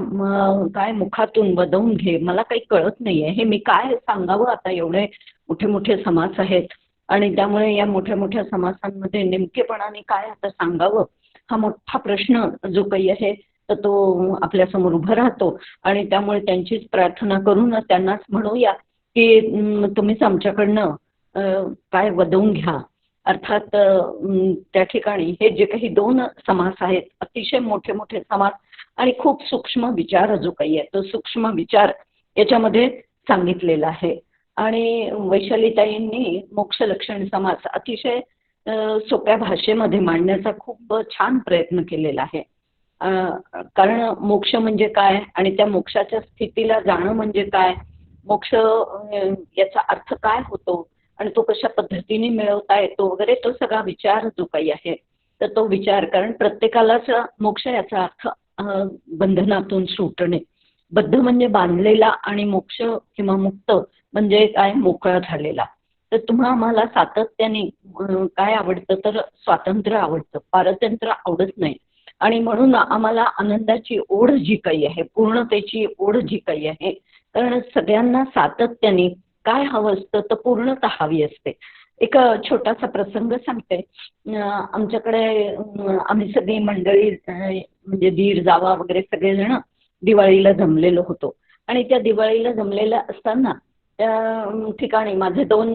काय मुखातून वदवून घे, मला काही कळत नाहीये, हे मी काय सांगावं आता. एवढे मोठे मोठे समास आहेत आणि त्यामुळे या मोठ्या मोठ्या समासांमध्ये नेमकेपणाने काय आता सांगावं, हा मोठा प्रश्न जो काही आहे तर तो आपल्यासमोर उभा राहतो. आणि त्यामुळे त्यांचीच प्रार्थना करून त्यांनाच म्हणूया की तुम्हीच आमच्याकडनं काय वदवून घ्या. अर्थात त्या ठिकाणी हे जे काही दोन समास आहेत, अतिशय मोठे मोठे समास आणि खूप सूक्ष्म विचार जो काही आहे तो सूक्ष्म विचार याच्यामध्ये सांगितलेला आहे. आणि वैशालीताईंनी मोक्षलक्षण समास अतिशय सोप्या भाषेमध्ये मांडण्याचा खूप छान प्रयत्न केलेला आहे. कारण मोक्ष म्हणजे काय आणि त्या मोक्षाच्या स्थितीला जाणं म्हणजे काय, मोक्ष याचा अर्थ काय होतो आणि तो कशा पद्धतीने मिळवता येतो वगैरे, तो सगळा विचार जो काही आहे तर तो विचार, कारण प्रत्येकालाच मोक्ष याचा अर्थ बंधनातून सुटणे. बद्ध म्हणजे बांधलेला आणि मोक्ष किंवा मुक्त म्हणजे काय, मोकळा झालेला. तर तुम्हा आम्हाला सातत्याने काय आवडतं तर स्वातंत्र्य आवडतं, पारतंत्र्य आवडत नाही. आणि म्हणून आम्हाला आनंदाची ओढ जी काही आहे, पूर्णतेची ओढ जी काही आहे, कारण सगळ्यांना सातत्याने काय हवं असतं तर पूर्णता हवी असते. एक छोटासा प्रसंग सांगते. आमच्याकडे आम्ही सगळी मंडळी म्हणजे दीर जावा वगैरे सगळेजण दिवाळीला जमलेलो होतो. आणि त्या दिवाळीला जमलेल्या असताना त्या ठिकाणी माझे दोन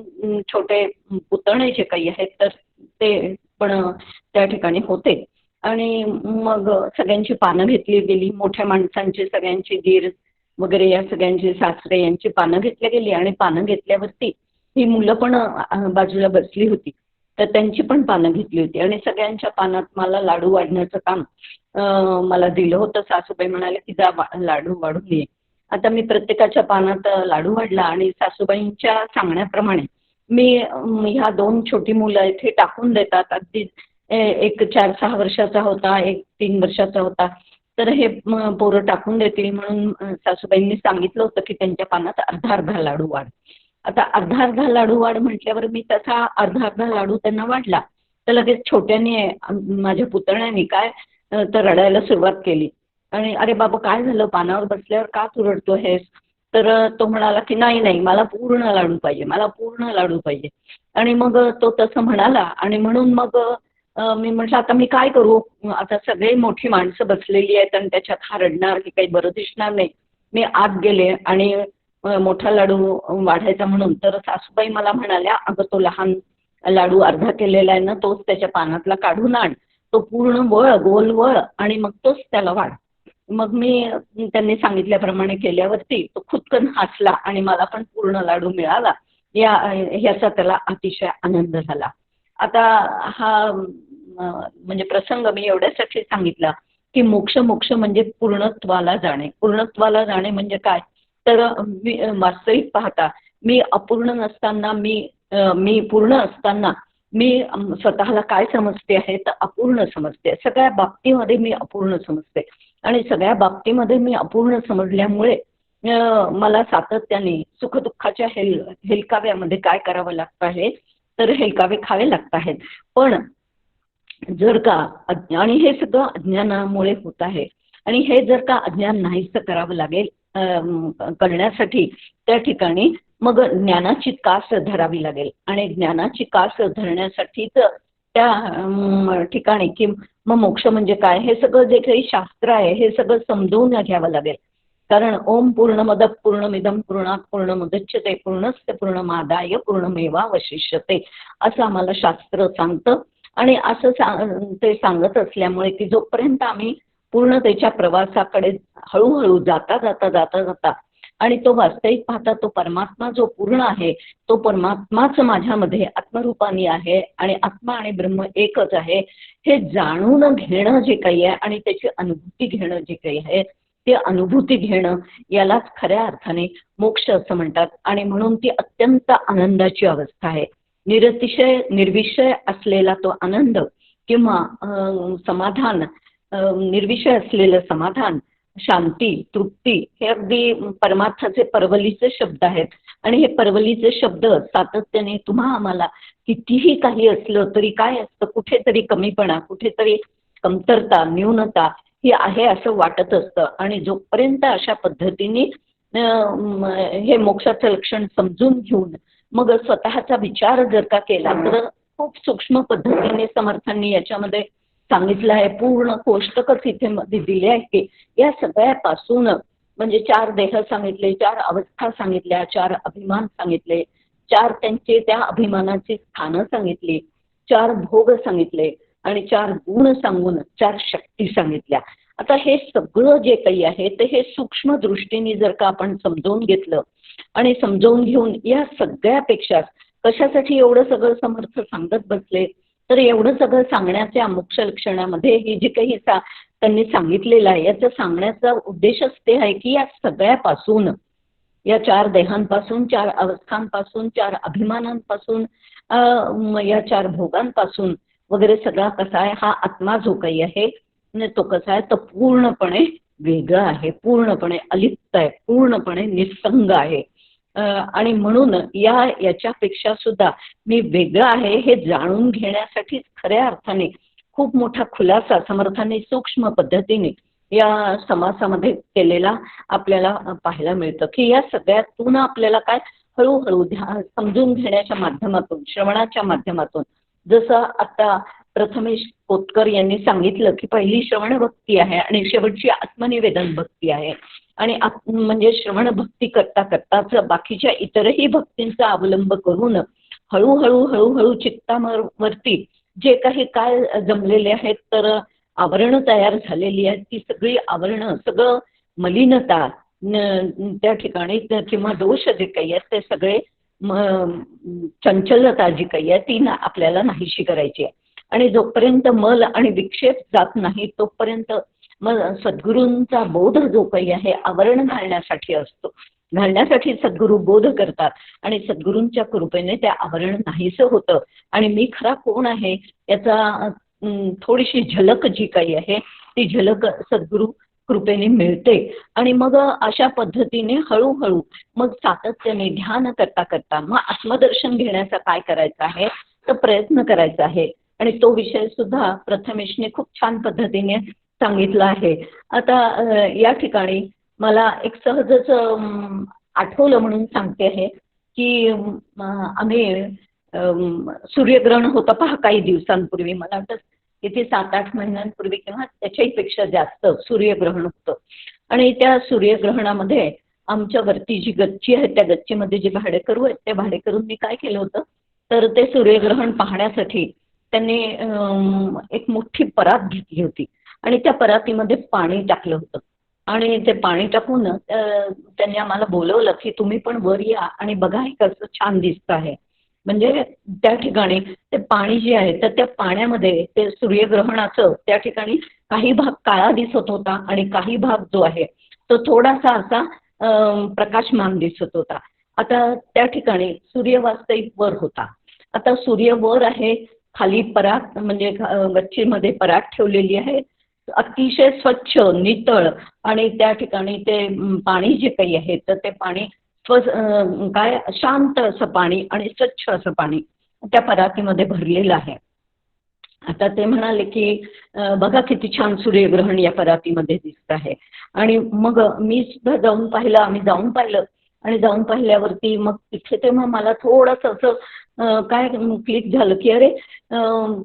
छोटे पुतणे जे काही आहेत तर ते पण त्या ठिकाणी होते. आणि मग सगळ्यांची पानं घेतली गेली, मोठ्या माणसांची, सगळ्यांची, दीर वगैरे या सगळ्यांची, सासरे यांची पानं घेतली गेली. आणि पानं घेतल्यावरती ही मुलं पण बाजूला बसली होती तर त्यांची पण पानं घेतली होती. आणि सगळ्यांच्या पानात मला लाडू वाढण्याचं काम मला दिलं होतं. सासूबाई म्हणाले की जा लाडू वाढून ये. आता मी प्रत्येकाच्या पानात लाडू वाढला आणि सासूबाईंच्या सांगण्याप्रमाणे मी ह्या दोन छोटी मुलं इथे टाकून देतात. अगदी एक 4-6 वर्षाचा होता, एक 3 वर्षाचा होता. तर हे पोरं टाकून देतील म्हणून सासूबाईंनी सांगितलं होतं की त्यांच्या पानात अर्धा अर्धा लाडू वाढ. आता अर्धा अर्धा लाडू वाढ म्हटल्यावर मी तसा अर्धा अर्धा लाडू त्यांना वाढला. तर लगेच छोट्याने माझ्या पुतण्याने काय तर रडायला सुरुवात केली. आणि अरे बाबा काय झालं, पानावर बसल्यावर का तू रडतो आहेस. तर तो म्हणाला की नाही नाही, मला पूर्ण लाडू पाहिजे, मला पूर्ण लाडू पाहिजे. आणि मग तो तसं म्हणाला. आणि म्हणून मग मी म्हटलं आता मी काय करू, आता सगळे मोठी माणसं बसलेली आहेत आणि त्याच्यात हा रडणार, हे काही बरं दिसणार नाही. मी आत गेले आणि मोठा लाडू वाढायचा म्हणून. तर सासूबाई मला म्हणाल्या अगं तो लहान लाडू अर्धा केलेला आहे ना, तोच त्याच्या पानातला काढून आण, तो पूर्ण वळ, गोल वळ आणि मग तोच त्याला वाढ. मग मी त्यांनी सांगितल्याप्रमाणे केल्यावरती तो खुदकन हसला आणि मला पण पूर्ण लाडू मिळाला. ह्याचा त्याला अतिशय आनंद झाला. आता हा म्हणजे प्रसंग मी एवढ्यासाठी सांगितला की मोक्ष मोक्ष म्हणजे पूर्णत्वाला जाणे. पूर्णत्वाला जाणे म्हणजे काय तर वास्तविक पाहता मी अपूर्ण नसताना, मी पूर्ण असताना मी स्वतःला काय समजते आहे तर अपूर्ण समजते. सगळ्या बाबतीमध्ये मी अपूर्ण समजते. आणि सगळ्या बाबतीमध्ये मी अपूर्ण समजल्यामुळे मला सातत्याने सुखदुःखाच्या हेलकाव्यामध्ये काय करावं लागतं आहे तर हेलकावे खावे लागत आहेत. पण जर का आणि हे सगळं अज्ञानामुळे होत आहे. आणि हे जर का अज्ञान नाहीसं करावं लागेल करण्यासाठी त्या ठिकाणी मग ज्ञानाची कास धरावी लागेल. आणि ज्ञानाची कास धरण्यासाठीच त्या ठिकाणी की मग मोक्ष म्हणजे काय हे सगळं जे काही शास्त्र आहे हे सगळं समजवून घ्यावं लागेल. कारण ओम पूर्णमद पूर्णमिदं पूर्णात् पूर्णमुदच्यते पूर्णस्य पूर्णमादाय पूर्णमेवावशिष्यते असं आम्हाला शास्त्र सांगतं. आणि असं ते सांगत असल्यामुळे की जोपर्यंत आम्ही पूर्णतेच्या प्रवासाकडे हळूहळू जाता जाता जाता जाता आणि तो वास्तविक पाहता तो परमात्मा जो पूर्ण आहे तो परमात्माच माझ्यामध्ये आत्मरूपाने आहे आणि आत्मा आणि ब्रह्म एकच आहे हे जाणून घेणं जे काही आहे आणि त्याची अनुभूती घेणं जे काही आहे ते अनुभूती घेणं यालाच खऱ्या अर्थाने मोक्ष असं म्हणतात. आणि म्हणून ती अत्यंत आनंदाची अवस्था आहे. निरतिशय निर्विषय असलेला तो आनंद किंवा समाधान, निर्विषय असलेलं समाधान, शांती, तृप्ती हे अगदी परमार्थाचे परवलीचे शब्द आहेत. आणि हे परवलीचे शब्द सातत्याने तुम्हा आम्हाला कितीही काही असलं तरी काय असतं, कुठेतरी कमीपणा, कुठेतरी कमतरता, न्यूनता ही आहे असं वाटत असतं. आणि जोपर्यंत अशा पद्धतीने हे मोक्षाचं लक्षण समजून घेऊन मग स्वतःचा विचार जर का केला तर खूप सूक्ष्म पद्धतीने समर्थांनी याच्यामध्ये सांगितलं आहे. पूर्ण कोष्टकच इथे मध्ये दिले आहे की या सगळ्यापासून म्हणजे 4 देह सांगितले, 4 अवस्था सांगितल्या, 4 अभिमान सांगितले, 4 त्यांचे त्या अभिमानाची स्थानं सांगितली, 4 भोग सांगितले आणि 4 गुण सांगून 4 शक्ती सांगितल्या. आता हे सगळं जे काही आहे ते हे सूक्ष्म दृष्टीने जर का आपण समजून घेतलं आणि समजून घेऊन या सगळ्यापेक्षा कशासाठी एवढं सगळं समर्थ सांगत बसले, तर एवढं सगळं सांगण्याच्या मोक्ष लक्षणामध्ये ही जी काही त्यांनी सांगितलेलं आहे याचं सांगण्याचा उद्देशच ते आहे की या सगळ्यापासून या 4 देहांपासून, 4 अवस्थांपासून, 4 अभिमानांपासून, या 4 भोगांपासून वगैरे सगळा कसा आहे हा आत्मा जो काही आहे तो कसा आहे तर पूर्णपणे वेगळा आहे, पूर्णपणे अलिप्त आहे, पूर्णपणे निस्संग आहे. आणि म्हणून याच्यापेक्षा सुद्धा मी वेगळा आहे हे जाणून घेण्यासाठी खऱ्या अर्थाने खूप मोठा खुलासा समर्थांनी सूक्ष्म पद्धतीने या समासामध्ये केलेला आपल्याला पाहायला मिळतं की या सगळ्यातून आपल्याला काय हळूहळू समजून घेण्याच्या माध्यमातून, श्रवणाच्या माध्यमातून, जसं आता प्रथमेश कोतकर यांनी सांगितलं की पहिली श्रवण भक्ती आहे आणि शेवटची आत्मनिवेदन भक्ती आहे. आणि म्हणजे श्रवण भक्ती करता करताच बाकीच्या इतरही भक्तींचा अवलंब करून हळूहळू हळूहळू चित्तावरती जे काही काय जमलेले आहेत तर आवरणं तयार झालेली आहेत ती सगळी आवरणं, सगळं मलिनता त्या ठिकाणी किंवा दोष जे काही आहेत ते सगळे चंचलता जी काही आहे ती आपल्याला नाहीशी करायची आहे. आणि जोपर्यंत मल आणि विक्षेप जात नाही तोपर्यंत मग सद्गुरूंचा बोध जो काही आहे आवरण घालण्यासाठी असतो, घालण्यासाठी सद्गुरू बोध करतात आणि सद्गुरूंच्या कृपेने ते आवरण नाहीसं होतं आणि मी खरा कोण आहे याचा थोडीशी झलक जी काही आहे ती झलक सद्गुरू कृपेने मिळते. आणि मग अशा पद्धतीने हळूहळू मग सातत्याने ध्यान करता करता मग आत्मदर्शन घेण्याचा काय करायचं आहे तर प्रयत्न करायचा आहे. आणि तो विषय सुद्धा प्रथमेशने खूप छान पद्धतीने सांगितलं आहे. आता या ठिकाणी मला एक सहजच आठवलं म्हणून सांगते आहे की आम्ही सूर्यग्रहण होतं पहा काही दिवसांपूर्वी, मला वाटतं किती 7-8 महिन्यांपूर्वी किंवा त्याच्याही पेक्षा जास्त सूर्यग्रहण होतं. आणि त्या सूर्यग्रहणामध्ये आमच्या वरती जी गच्ची आहे त्या गच्चीमध्ये जे भाडेकरू आहेत त्या भाडेकरूंनी काय केलं होतं तर ते सूर्यग्रहण पाहण्यासाठी त्यांनी एक मोठी परात घेतली होती आणि त्या परातीमध्ये पाणी टाकलं होतं. आणि ते पाणी टाकून त्यांनी आम्हाला बोलवलं की तुम्ही पण वर या आणि बघा हे कसं छान दिसतं आहे. म्हणजे त्या ठिकाणी ते पाणी जे आहे तर त्या पाण्यामध्ये ते सूर्यग्रहणाचं त्या ठिकाणी काही भाग काळा दिसत होता आणि काही भाग जो आहे तो थोडासा असा प्रकाशमान दिसत होता. आता त्या ठिकाणी सूर्य वास्तविक वर होता. आता सूर्य वर आहे, खाली परात म्हणजे गच्चीमध्ये परात ठेवलेली आहे, अतिशय स्वच्छ नितळ आणि त्या ठिकाणी ते पाणी जे काही आहे तर ते पाणी काय शांत असं पाणी आणि स्वच्छ असं पाणी त्या परातीमध्ये भरलेलं आहे. आता ते म्हणाले की बघा किती छान सूर्यग्रहण या परातीमध्ये दिसत आहे. आणि मग मी सुद्धा जाऊन पाहिलं, आम्ही जाऊन पाहिलं आणि जाऊन पाहिल्यावरती मग तिथे तेव्हा मला थोडंसं असं काय क्लिक झालं की अरे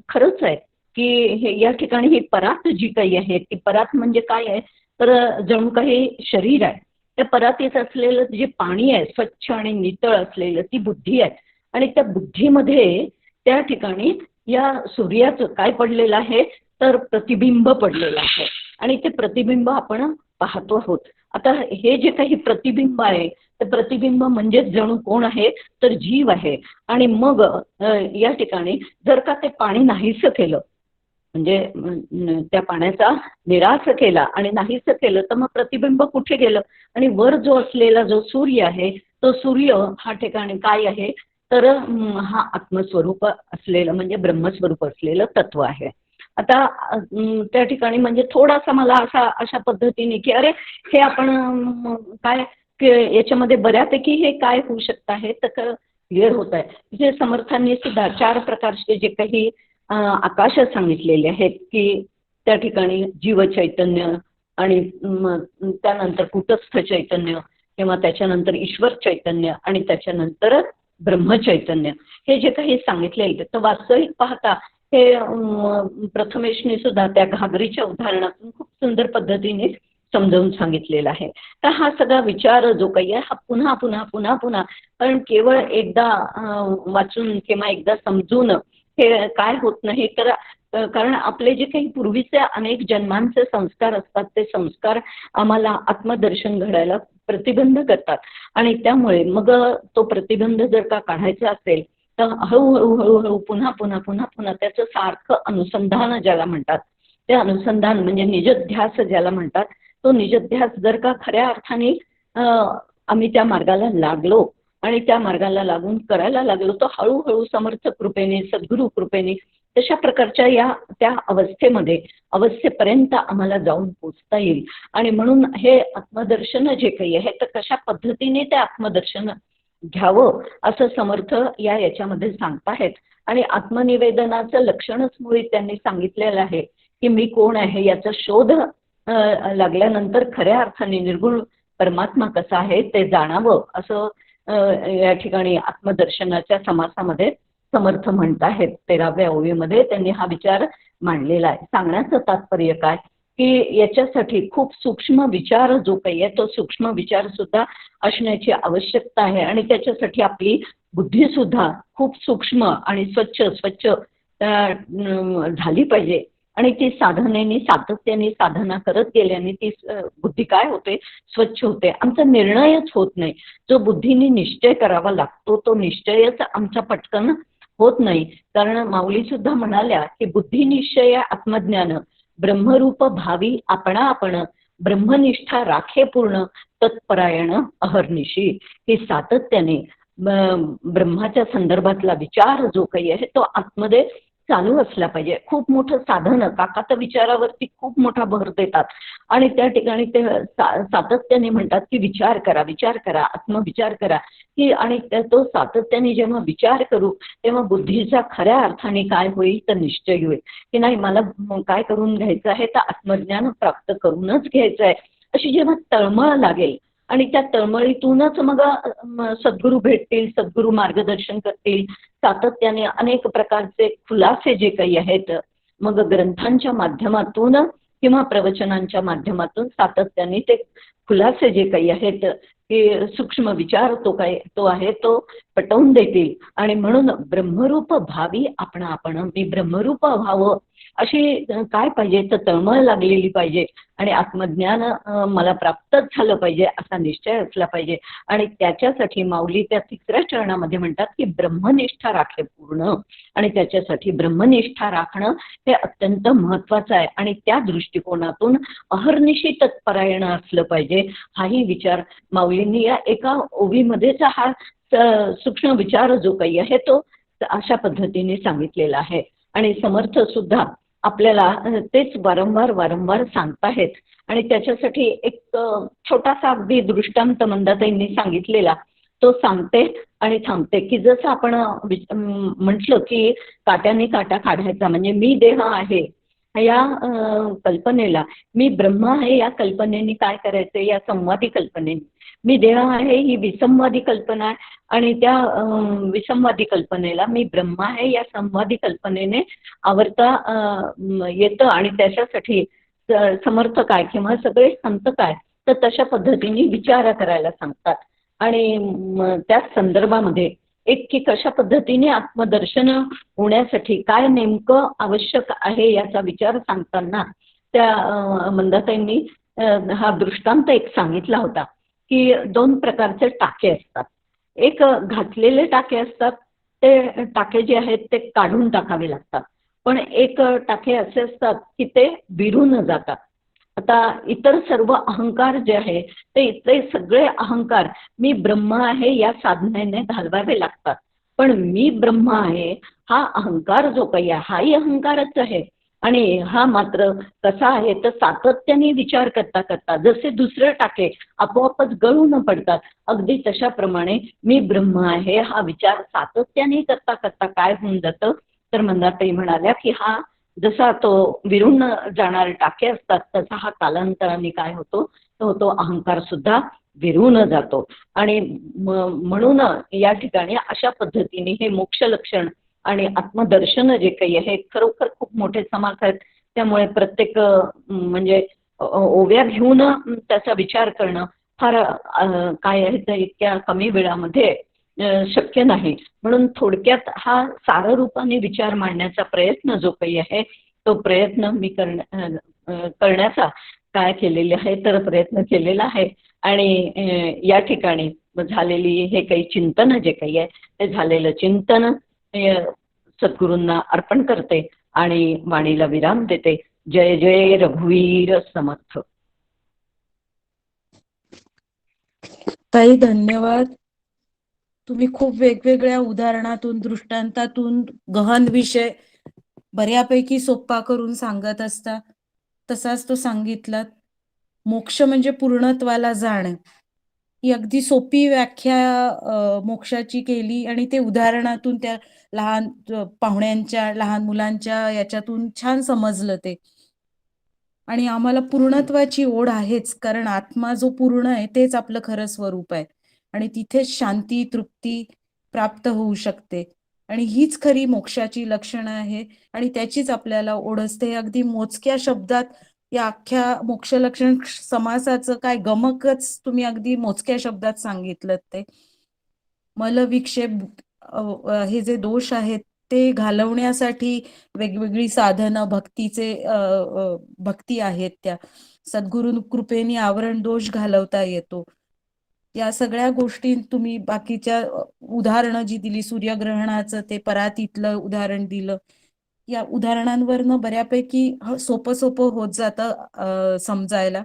खरंच आहे की हे या ठिकाणी ही परात जी काही आहे ती परात म्हणजे काय आहे तर जणू काही शरीर आहे. त्या परातीत असलेलं जे पाणी आहे स्वच्छ आणि नितळ असलेलं ती बुद्धी आहे आणि त्या बुद्धीमध्ये त्या ठिकाणी या सूर्याचं काय पडलेलं आहे तर प्रतिबिंब पडलेलं आहे आणि ते प्रतिबिंब आपण पाहतो आहोत. आता हे जे काही प्रतिबिंब आहे ते प्रतिबिंब म्हणजे जणू कोण आहे तर जीव आहे. आणि मग या ठिकाणी जर का ते पाणी नाहीसं केलं म्हणजे त्या पाण्याचा निराश केला आणि नाहीसं केलं तर मग प्रतिबिंब कुठे गेलं आणि वर जो असलेला जो सूर्य आहे तो सूर्य हा ठिकाणी काय आहे तर हा आत्मस्वरूप असलेलं म्हणजे ब्रह्मस्वरूप असलेलं तत्व आहे. आता त्या ठिकाणी म्हणजे थोडासा मला अशा पद्धतीने की अरे हे आपण काय याच्यामध्ये बऱ्यापैकी हे काय होऊ शकतं आहे तर क्लिअर होत आहे. जे समर्थांनी सुद्धा 4 प्रकारचे जे काही आकाश सांगितलेले आहेत की त्या ठिकाणी जीवचैतन्य आणि त्यानंतर कुटस्थ चैतन्य किंवा त्याच्यानंतर ईश्वर चैतन्य आणि त्याच्यानंतर ब्रह्मचैतन्य, हे जे काही सांगितलेलं तर वास्तविक पाहता हे प्रथमेशने सुद्धा त्या घागरीच्या उदाहरणातून खूप सुंदर पद्धतीने समजावून सांगितलेला आहे. तर हा सगळा विचार जो काही आहे हा पुन्हा पुन्हा पुन्हा पुन्हा, कारण केवळ एकदा वाचून किंवा एकदा समजून हे काय होत नाही, तर कारण आपले जे काही पूर्वीचे अनेक जन्मांचे संस्कार असतात ते संस्कार आम्हाला आत्मदर्शन घडायला प्रतिबंध करतात. आणि त्यामुळे मग तो प्रतिबंध जर का काढायचा असेल तर हळूहळू हळूहळू पुन्हा पुन्हा पुन्हा पुन्हा त्याचं सारखं अनुसंधान ज्याला म्हणतात, ते अनुसंधान म्हणजे निजध्यास ज्याला म्हणतात, तो निजध्यास जर का खऱ्या अर्थाने आम्ही त्या मार्गाला लागलो आणि त्या मार्गाला लागून करायला लागलो तर हळूहळू समर्थ कृपेने सद्गुरू कृपेने तशा प्रकारच्या त्या अवस्थेपर्यंत आम्हाला जाऊन पोचता येईल. आणि म्हणून हे आत्मदर्शन जे काही आहे तर कशा पद्धतीने ते आत्मदर्शन घ्यावं असं समर्थ याच्यामध्ये सांगताहेत. आणि आत्मनिवेदनाचं लक्षणच मुळी त्यांनी सांगितलेलं आहे की मी कोण आहे याचा शोध लागल्यानंतर खऱ्या अर्थाने निर्गुण परमात्मा कसा आहे ते जाणावं असं या ठिकाणी आत्मदर्शनाच्या समासामध्ये समर्थ म्हणताहेत. 13व्या ओवीमध्ये त्यांनी हा विचार मांडलेला आहे. सांगण्याचं तात्पर्य काय की याच्यासाठी खूप सूक्ष्म विचार जो काही आहे तो सूक्ष्म विचार सुद्धा असण्याची आवश्यकता आहे. आणि त्याच्यासाठी आपली बुद्धी सुद्धा खूप सूक्ष्म आणि स्वच्छ झाली पाहिजे. आणि ती साधनेने सातत्याने साधना करत गेल्याने ती बुद्धी काय होते, स्वच्छ होते. आमचा निर्णयच होत नाही. जो बुद्धीने निश्चय करावा लागतो तो निश्चयच आमचा पटकन होत नाही. कारण माऊली सुद्धा म्हणाल्या की बुद्धिनिश्चय आत्मज्ञान ब्रह्मरूप भावी आपण ब्रह्मनिष्ठा राखे पूर्ण तत्परायण अहर्निशी. ही सातत्याने ब्रह्माच्या संदर्भातला विचार जो काही आहे तो आतमध्ये चालू असला पाहिजे. खूप मोठं साधन काका तर विचारावरती खूप मोठा भर देतात आणि त्या ठिकाणी ते सातत्याने म्हणतात की विचार करा आत्मविचार करा की. आणि तो सातत्याने जेव्हा विचार करू तेव्हा बुद्धीचा खऱ्या अर्थाने काय होईल तर निश्चय होईल की नाही मला काय करून घ्यायचं आहे तर आत्मज्ञान प्राप्त करूनच घ्यायचं आहे अशी जेव्हा तळमळ लागेल आणि त्या तळमळीतूनच मग सद्गुरू भेटतील, सद्गुरू मार्गदर्शन करतील. सातत्याने अनेक प्रकारचे खुलासे जे काही आहेत मग ग्रंथांच्या माध्यमातून किंवा प्रवचनांच्या माध्यमातून सातत्याने ते खुलासे जे काही आहेत की सूक्ष्म विचार तो आहे तो पटवून देतील. आणि म्हणून ब्रह्मरूप भावी आपण मी ब्रह्मरूप व्हावं अशी काय पाहिजे तर तळमळ लागलेली पाहिजे आणि आत्मज्ञान मला प्राप्तच झालं पाहिजे असा निश्चय असला पाहिजे. आणि त्याच्यासाठी माऊली त्या 3ऱ्या चरणामध्ये म्हणतात की ब्रह्मनिष्ठा राखे पूर्ण. आणि त्याच्यासाठी ब्रह्मनिष्ठा राखणं हे अत्यंत महत्वाचं आहे. आणि त्या दृष्टिकोनातून अहर्निशी तत्परायण असलं पाहिजे. हाही विचार माऊलींनी या एका ओवीमध्येच हा सूक्ष्म विचार जो काही आहे तो अशा पद्धतीने सांगितलेला आहे. आणि समर्थ सुद्धा आपल्याला तेच वारंवार सांगताहेत. आणि त्याच्यासाठी एक छोटासा अगदी दृष्टांत मंदाताईंनी सांगितलेला तो सांगते आणि थांबते की जसं आपण म्हटलं की काट्याने काटा काढायचा म्हणजे मी देह आहे या कल्पनेला, मी ब्रह्म आहे या कल्पनेने काय करायचं या संवादी कल्पनेने, मी देह आहे ही विसंवादी कल्पना आहे आणि त्या विसंवादी कल्पनेला मी ब्रह्म आहे या संवादी कल्पनेने आवरता येतं. आणि त्याच्यासाठी समर्थ काय किंवा सगळे संत काय तर तशा पद्धतीने विचार करायला सांगतात. आणि त्याच संदर्भामध्ये एक की कशा पद्धतीने आत्मदर्शन होण्यासाठी काय नेमकं आवश्यक आहे याचा विचार सांगताना त्या मंदाताईंनी हा दृष्टांत एक सांगितला होता की 2 प्रकारचे टाके असतात. एक घातलेले टाके असतात, ते टाके जे आहेत ते काढून टाकावे लागतात. पण एक टाके असे असतात की ते विरून जातात. आता इतर सर्व अहंकार जे आहे ते इथले सगळे अहंकार मी ब्रह्म आहे या साधनेने घालवावे लागतात. पण मी ब्रह्म आहे हा अहंकार जो काही आहे हाही अहंकारच आहे. आणि हा मात्र कसा आहे तर सातत्याने विचार करता करता जसे दुसरे टाके आपोआपच गळून पडतात अगदी तशाप्रमाणे मी ब्रह्म आहे हा विचार सातत्याने करता करता काय होऊन जातं तर मंदाताई म्हणाल्या की हा जसा तो विरून जाणारे टाके असतात तसा हा कालांतराने काय होतो, तो तो अहंकार सुद्धा विरून जातो. आणि म्हणून या ठिकाणी अशा पद्धतीने हे मोक्ष लक्षण आणि आत्मदर्शन जे काही आहे खरोखर खूप मोठे समास आहेत. त्यामुळे प्रत्येक म्हणजे ओव्या घेऊन त्याचा विचार करणं फार काय आहे तर इतक्या कमी वेळामध्ये शक्य नाही. म्हणून थोडक्यात हा साररूपाने विचार मांडण्याचा प्रयत्न जो काही आहे तो प्रयत्न मी करण्याचा काय केलेला आहे तर प्रयत्न केलेला आहे. आणि या ठिकाणी झालेली हे काही चिंतन जे काही आहे ते झालेलं चिंतन सद्गुरूंना अर्पण करते आणि वाणीला विराम देते. जय जय रघुवीर समर्थ. ताई धन्यवाद. तुम्ही खूप वेगवेगळ्या उदाहरणातून दृष्टांतातून गहन विषय बऱ्यापैकी सोपा करून सांगत असता. तसाच तो सांगितलात. मोक्ष म्हणजे पूर्णत्वाला जाणं, ही अगदी सोपी व्याख्या मोक्षाची केली आणि ते उदाहरणातून त्या लहान पाहुण्यांच्या लहान मुलांच्या याच्यातून छान समजलं ते. आणि आम्हाला पूर्णत्वाची ओढ आहेच, कारण आत्मा जो पूर्ण आहे तेच आपलं खरं स्वरूप आहे आणि तिथेच शांती तृप्ती प्राप्त होऊ शकते. आणि हीच खरी मोक्षाची लक्षणं आहे आणि त्याचीच आपल्याला ओढ असते. हे अगदी मोजक्या शब्दात या अख्ख्या मोक्ष लक्षण समासाचं काय गमकच तुम्ही अगदी मोजक्या शब्दात सांगितलं. ते मलविक्षेप हे जे दोष आहेत ते घालवण्यासाठी वेगवेगळी साधनं भक्ती आहेत. त्या सद्गुरु कृपेने आवरण दोष घालवता येतो. या सगळ्या गोष्टी तुम्ही बाकीच्या उदाहरणं जी दिली, सूर्यग्रहणाचं ते परातीतलं उदाहरण दिलं, या उदाहरणांवरनं बऱ्यापैकी सोपं सोपं होत जातं समजायला.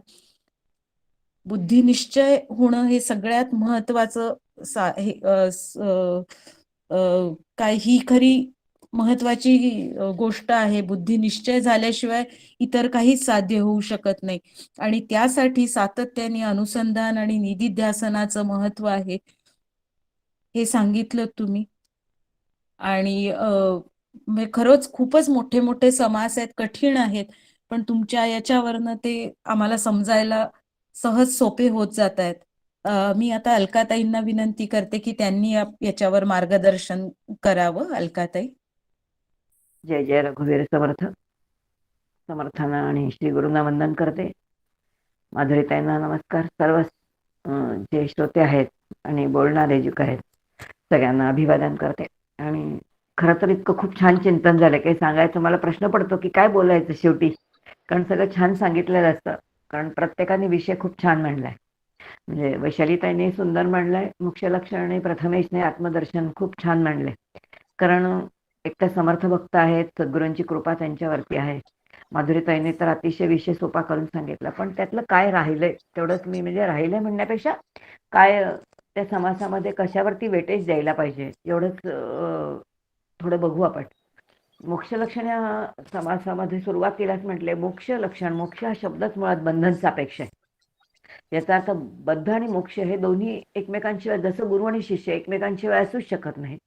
बुद्धिनिश्चय होणं हे सगळ्यात महत्वाचं काय ही खरी महत्वाची गोष्ट आहे. बुद्धिनिश्चय झाल्याशिवाय इतर काहीच साध्य होऊ शकत नाही आणि त्यासाठी सातत्याने अनुसंधान आणि निधिध्यासनाचं महत्व आहे हे सांगितलं तुम्ही. आणि खरंच खूपच मोठे मोठे समास आहेत, कठीण आहेत, पण तुमच्या याच्यावरनं ते आम्हाला समजायला सहज सोपे होत जात आहेत. मी आता अलकाताईंना विनंती करते की त्यांनी याच्यावर मार्गदर्शन करावं. अलकाताई. जय जय रघुवीर समर्थ. समर्थांना आणि श्री गुरूंना वंदन करते. माधुरीताईंना नमस्कार. सर्व जे श्रोते आहेत आणि बोलणारे जे आहेत सगळ्यांना अभिवादन करते. आणि खरं तर इतकं खूप छान चिंतन झालं काही सांगायचं मला प्रश्न पडतो की काय बोलायचं शेवटी, कारण सगळं छान सांगितलेलं असतं. कारण प्रत्येकाने विषय खूप छान मांडलाय. म्हणजे वैशालीताईने सुंदर मांडलाय, मोक्ष लक्षण प्रथमेशने आत्मदर्शन खूप छान मांडले. कारण एक तर समर्थ भक्त आहेत, सद्गुरूंची कृपा त्यांच्यावरती आहे. माधुरीताईने तर अतिशय विषय सोपा करून सांगितला, पण त्यातलं काय राहिलंय तेवढंच मी म्हणजे राहिलंय म्हणण्यापेक्षा काय त्या समासामध्ये कशावरती वेटेज द्यायला पाहिजे एवढंच थोडं बघू आपण. मोक्ष लक्षण या समासामध्ये सुरुवातीलाच म्हटले मोक्ष लक्षण. मोक्ष हा शब्दच मुळात बंधन सापेक्ष आहे. याचा अर्थ बद्ध आणि मोक्ष हे दोन्ही एकमेकांशिवाय, जसं गुरु आणि शिष्य एकमेकांशिवाय असूच शकत नाही,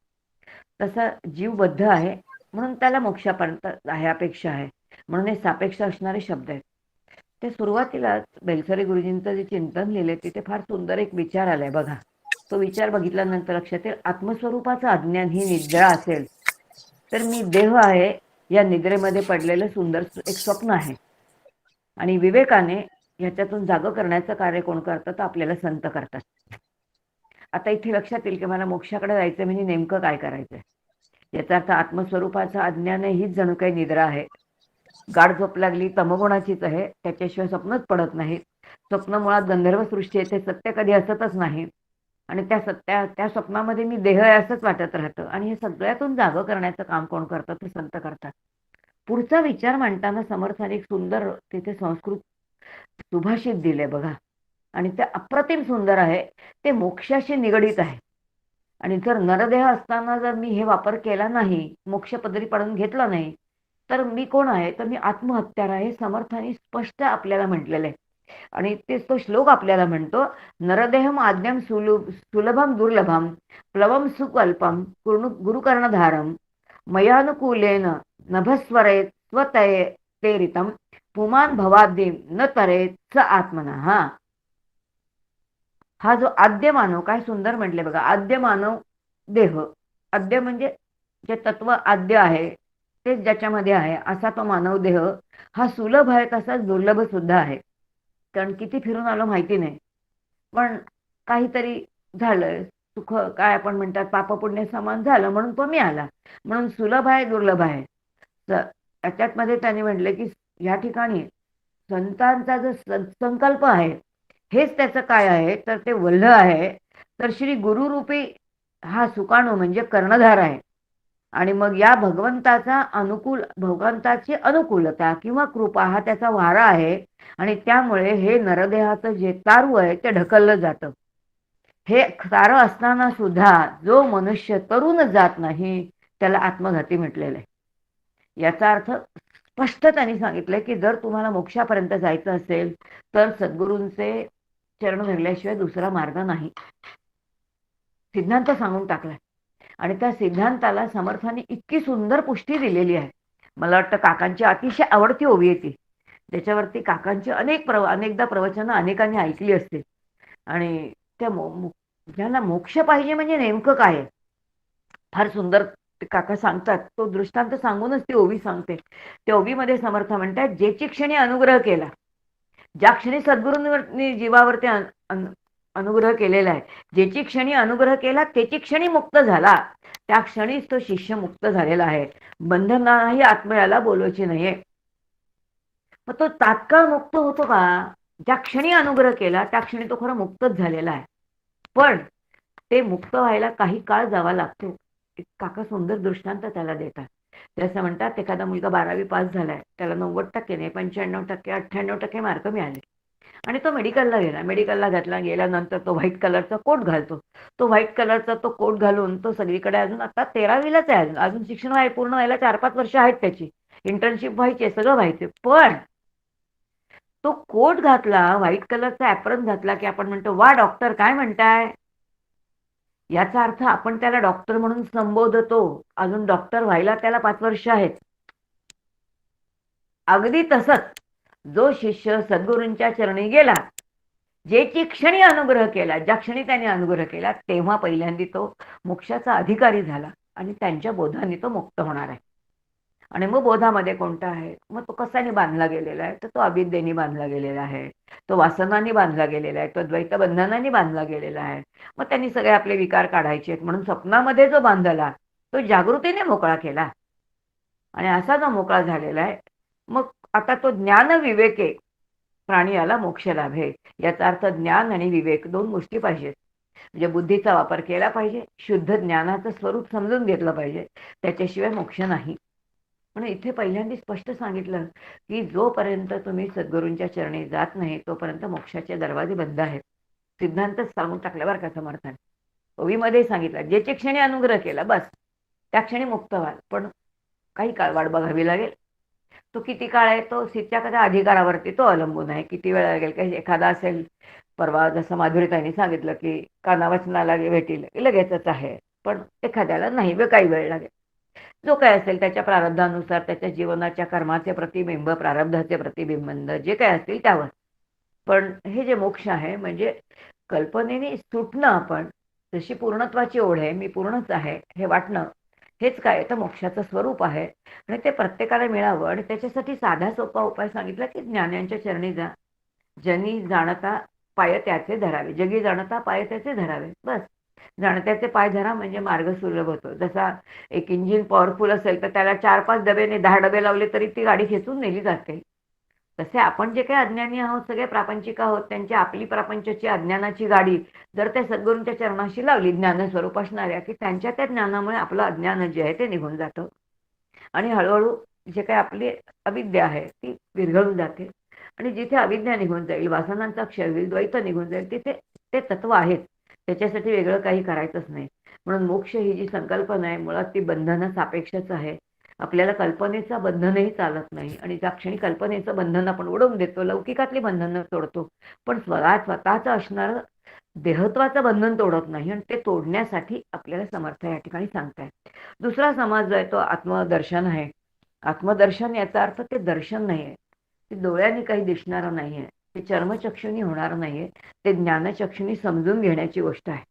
तसा जीव बद्ध आहे म्हणून त्याला मोक्षापर्यंत आहे अपेक्षा आहे, म्हणून हे सापेक्ष असणारे शब्द आहेत. ते सुरुवातीलाच बेलसरे गुरुजींचं जे चिंतन लिहिले तिथे फार सुंदर एक विचार आलाय बघा. तो विचार बघितल्यानंतर लक्षात येईल, आत्मस्वरूपाचं अज्ञान ही निद्रा असेल तर मी देह आहे या निद्रेमध्ये पडलेलं सुंदर एक स्वप्न आहे. आणि विवेकाने ह्याच्यातून जागं करण्याचं कार्य कोण करतं तर आपल्याला संत करतात. आता इथे लक्षात येईल की मला मोक्षाकडे जायचं म्हणजे नेमकं काय करायचंय. याचा अर्थ आत्मस्वरूपाचं अज्ञान हीच जणू काही निद्रा आहे. गाढ झोप लागली तमगुणाचीच आहे, त्याच्याशिवाय स्वप्नच पडत नाही. स्वप्न मुळात गंधर्व सृष्टी येते, सत्य कधी असतच नाही. आणि त्या स्वप्नामध्ये मी देह आहे असंच वाटत राहतं. आणि हे सगळ्यातून जागं करण्याचं काम कोण करतं ते संत करतात. पुढचा विचार मांडताना समर्थाने एक सुंदर तिथे संस्कृत सुभाषित दिले बघा, आणि ते अप्रतिम सुंदर आहे. ते मोक्षाशी निगडीत आहे. आणि जर नरदेह असताना जर मी हे वापर केला नाही, मोक्ष पदरी पडून घेतला नाही, तर मी कोण आहे तर मी आत्महत्यार आहे. समर्थाने स्पष्ट आपल्याला म्हटलेलं आहे. आणि तेच तो श्लोक आपल्याला म्हणतो, नरदेहम आज्ञाम सुलभम दुर्लभम प्लवम सुकल्पम गुरुकर्णधारम मयानुकूलेन नभस्वरेत स्वतये ते रितम पुमान भवाब्दीम न तरेच आत्मना. हा जो आद्य मानव, काय सुंदर म्हटले बघा, आद्य मानव देह. आद्य म्हणजे जे तत्व आद्य आहे तेच ज्याच्यामध्ये आहे असा तो मानव देह हा सुलभ आहे, तसाच दुर्लभ सुद्धा आहे. कारण किती फिरून आलो माहिती नाही, पण काहीतरी झालं, सुख काय आपण म्हणतात पापपुण्य समान झालं म्हणून तो मिळाला. म्हणून सुलभ आहे, दुर्लभ आहे. त्याच्यात मध्ये त्यांनी म्हटलं की या ठिकाणी संतांचा जो संकल्प आहे हेच त्याचं काय आहे तर ते वल्ह आहे. तर श्री गुरुरूपी हा सुकाणू म्हणजे कर्णधार आहे. आणि मग या भगवंताची अनुकूलता किंवा कृपा हा त्याचा वारा आहे. आणि त्यामुळे हे नरदेहाचं जे तारू आहे ते ढकललं जातं. हे तारं असताना सुद्धा जो मनुष्य तरुण जात नाही त्याला आत्मघाती म्हटलेलं आहे. याचा अर्थ स्पष्ट त्यांनी सांगितलंय की जर तुम्हाला मोक्षापर्यंत जायचं असेल तर सद्गुरूंचे चरण धरल्याशिवाय दुसरा मार्ग नाही. सिद्धांत सांगून टाकलाय. आणि त्या सिद्धांताला समर्थांनी इतकी सुंदर पुष्टी दिलेली आहे. मला वाटतं काकांची अतिशय आवडती ओवी येते त्याच्यावरती. काकांची अनेकदा प्रवचनं अनेकांनी ऐकली असतील. आणि त्या ज्यांना मोक्ष पाहिजे म्हणजे नेमकं काय आहे फार सुंदर ते काका सांगतात. तो दृष्टांत सांगूनच ती ओवी सांगते. त्या ओवीमध्ये समर्थ म्हणतात, जेची क्षणी अनुग्रह केला, ज्या क्षणी सद्गुरूंनी जीवावरती अनुग्रह केलेला आहे, जेची क्षणी अनुग्रह केला त्याची क्षणी मुक्त झाला, त्या क्षणीच तो शिष्य मुक्त झालेला आहे. बंधनाही आत्म्याला बोलायची नाहीये. मग तो तात्काळ मुक्त होतो का? ज्या क्षणी अनुग्रह केला त्या क्षणी तो खरं मुक्तच झालेला आहे. पण ते मुक्त व्हायला काही काळ जावा लागतो. काका सुंदर दृष्टांत त्याला देतात. ते असं म्हणतात, एखादा मुलगा 12वी पास झालाय, त्याला 90% नाही 95% 98% मार्क मिळाले आणि तो मेडिकलला गेला. मेडिकलला गेल्यानंतर तो व्हाईट कलरचा कोट घालतो. तो व्हाईट कलरचा तो कोट घालून तो सगळीकडे अजून आता 13वीलाच आहे, अजून शिक्षण पूर्ण व्हायला 4-5 वर्ष आहेत त्याची, इंटर्नशिप व्हायची आहे, सगळं व्हायचं. पण तो कोट घातला, व्हाईट कलरचा ऍप्रन घातला की आपण म्हणतो वा डॉक्टर काय म्हणताय. याचा अर्थ आपण त्याला डॉक्टर म्हणून संबोधतो. अजून डॉक्टर व्हायला त्याला 5 वर्ष आहेत. अगदी तसंच जो शिष्य सद्गुरूंच्या चरणी गेला, जेची क्षणी अनुग्रह केला, ज्या क्षणी त्याने अनुग्रह केला तेव्हा पहिल्यांदा तो मोक्षाचा अधिकारी झाला आणि त्यांच्या बोधाने तो मुक्त होणार आहे. आणि मग बोधामध्ये कोणता आहे, मग तो कशाने बांधला गेलेला आहे, तर तो अविद्येने बांधला गेलेला आहे, तो वासनांनी बांधला गेलेला आहे, तो द्वैत बंधनांनी बांधला गेलेला आहे. मग त्यांनी सगळे आपले विकार काढायचे आहेत म्हणून स्वप्नामध्ये जो बांधला तो जागृतीने मोकळा केला आणि असा जो मोकळा झालेला आहे, मग आता तो ज्ञान विवेके प्राणियाला मोक्ष लाभे. याचा अर्थ ज्ञान आणि विवेक 2 गोष्टी पाहिजेत. म्हणजे बुद्धीचा वापर केला पाहिजे, शुद्ध ज्ञानाचं स्वरूप समजून घेतलं पाहिजे, त्याच्याशिवाय मोक्ष नाही. म्हणून इथे पहिल्यांदा स्पष्ट सांगितलं की जोपर्यंत तुम्ही सद्गुरूंच्या चरणी जात नाही तोपर्यंत मोक्षाचे दरवाजे बंद आहेत. सिद्धांतच सांगून टाकल्यावर का समर्थाने ओवीमध्ये सांगितलं, ज्याच्या क्षणी अनुग्रह केला बस त्या क्षणी मुक्त व्हाल. पण काही काळ वाट बघावी लागेल. तो किती काळ आहे तो त्या अधिकारावरती तो अवलंबून आहे. किती वेळ लागेल, काही एखादा असेल, परवा जसं माधुरीताईंनी सांगितलं की कानावचनाला भेटील लगेचच आहे, पण एखाद्याला नाही काही वेळ लागेल. जो काय असेल त्याच्या प्रारब्धानुसार त्याच्या जीवनाच्या कर्माचे प्रतिबिंब, प्रारब्धाचे प्रतिबिंब जे काय असतील त्यावर. पण हे जे मोक्ष आहे म्हणजे कल्पनेने सुटणं, आपण जशी पूर्णत्वाची ओढ आहे, मी पूर्णच आहे हे वाटणं, हेच काय तर मोक्षाचं स्वरूप आहे. आणि ते प्रत्येकाला मिळावं आणि त्याच्यासाठी साधा सोपा उपाय सांगितला की ज्ञानांच्या चरणी जा. जनी जाणता पाय त्याचे धरावे, जगी जाणता पाय त्याचे धरावे. बस जाणत्याचे पाय धरा म्हणजे मार्ग सुलभ होतो. जसा एक इंजिन पॉवरफुल असेल तर त्याला 4-5 डबे 10 डबे लावले तरी ती गाडी खेचून नेली जाते. तसे आपण जे काही अज्ञानी आहोत, सगळे प्रापंचिक आहोत, त्यांची आपली प्रापंचाची अज्ञानाची गाडी जर त्या सद्गुरूंच्या चरणाशी लावली, ज्ञानस्वरूप असणाऱ्या, की त्यांच्या त्या ज्ञानामुळे आपलं अज्ञान जे आहे ते निघून जातं आणि हळूहळू जे काही आपली अविद्या आहे ती विरघळून जाते. आणि जिथे अविद्या निघून जाईल, वासनांचा क्षय होईल, द्वैत निघून जाईल, तिथे ते तत्व आहेत. त्याच्यासाठी वेगळं काही करायचंच नाही. म्हणून मोक्ष ही जी संकल्पना आहे मुळात ती बंधन सापेक्षच आहे. आपल्याला कल्पनेचं बंधनही चालत नाही. आणि ज्या क्षणी कल्पनेचं बंधन आपण उडवून देतो, लौकिकातली बंधनं तोडतो, पण स्वतःचं असणारं देहत्वाचं बंधन तोडत नाही. आणि ते तोडण्यासाठी आपल्याला समर्थ या ठिकाणी सांगतायत. दुसरा समाज जो आहे तो आत्मदर्शन आहे. आत्मदर्शन याचा अर्थ ते दर्शन नाहीये, ते डोळ्यांनी काही दिसणारं नाहीये, ते चर्मचक्षुनी होणार नाहीये, ते ज्ञानचक्षुनी समजून घेण्याची गोष्ट आहे.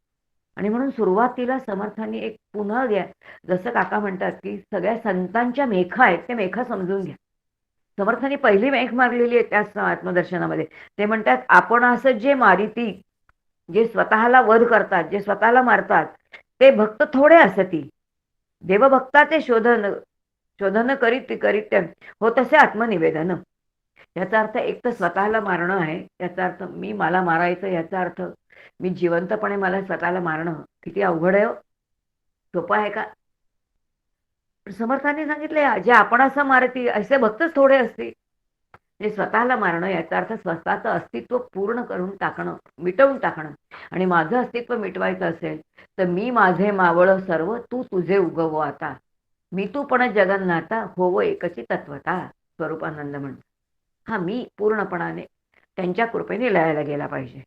आणि म्हणून सुरुवातीला समर्थांनी एक पुन्हा घ्या, जसं काका म्हणतात की सगळ्या संतांच्या मेखा आहेत, ते मेखा समजून घ्या. समर्थांनी पहिली मेख मारलेली आहे त्याच आत्मदर्शनामध्ये. ते म्हणतात, आपण असं जे मारिती, जे स्वतःला वध करतात, जे स्वतःला मारतात, ते भक्त थोडे असती. देवभक्ताचे शोधन शोधन करीत करीत हो तसे आत्मनिवेदन. याचा अर्थ एक तर स्वतःला मारणं आहे, याचा अर्थ मी मला मारायचं, याचा अर्थ मी जिवंतपणे मला स्वतःला मारणं किती अवघड आहे हो. सोपं आहे का? समर्थांनी सांगितले जे आपण असं मारती असे भक्तच थोडे असते. म्हणजे स्वतःला मारणं याचा अर्थ स्वतःचं अस्तित्व पूर्ण करून टाकणं, मिटवून टाकणं. आणि माझं अस्तित्व मिटवायचं असेल तर मी माझे मावळ सर्व तू तुझे उगव आता, मी तू पण जगन्नाथा होव एकची तत्वता. स्वरूपानंद म्हणतो हा मी पूर्णपणाने त्यांच्या कृपेने लयाला गेला पाहिजे.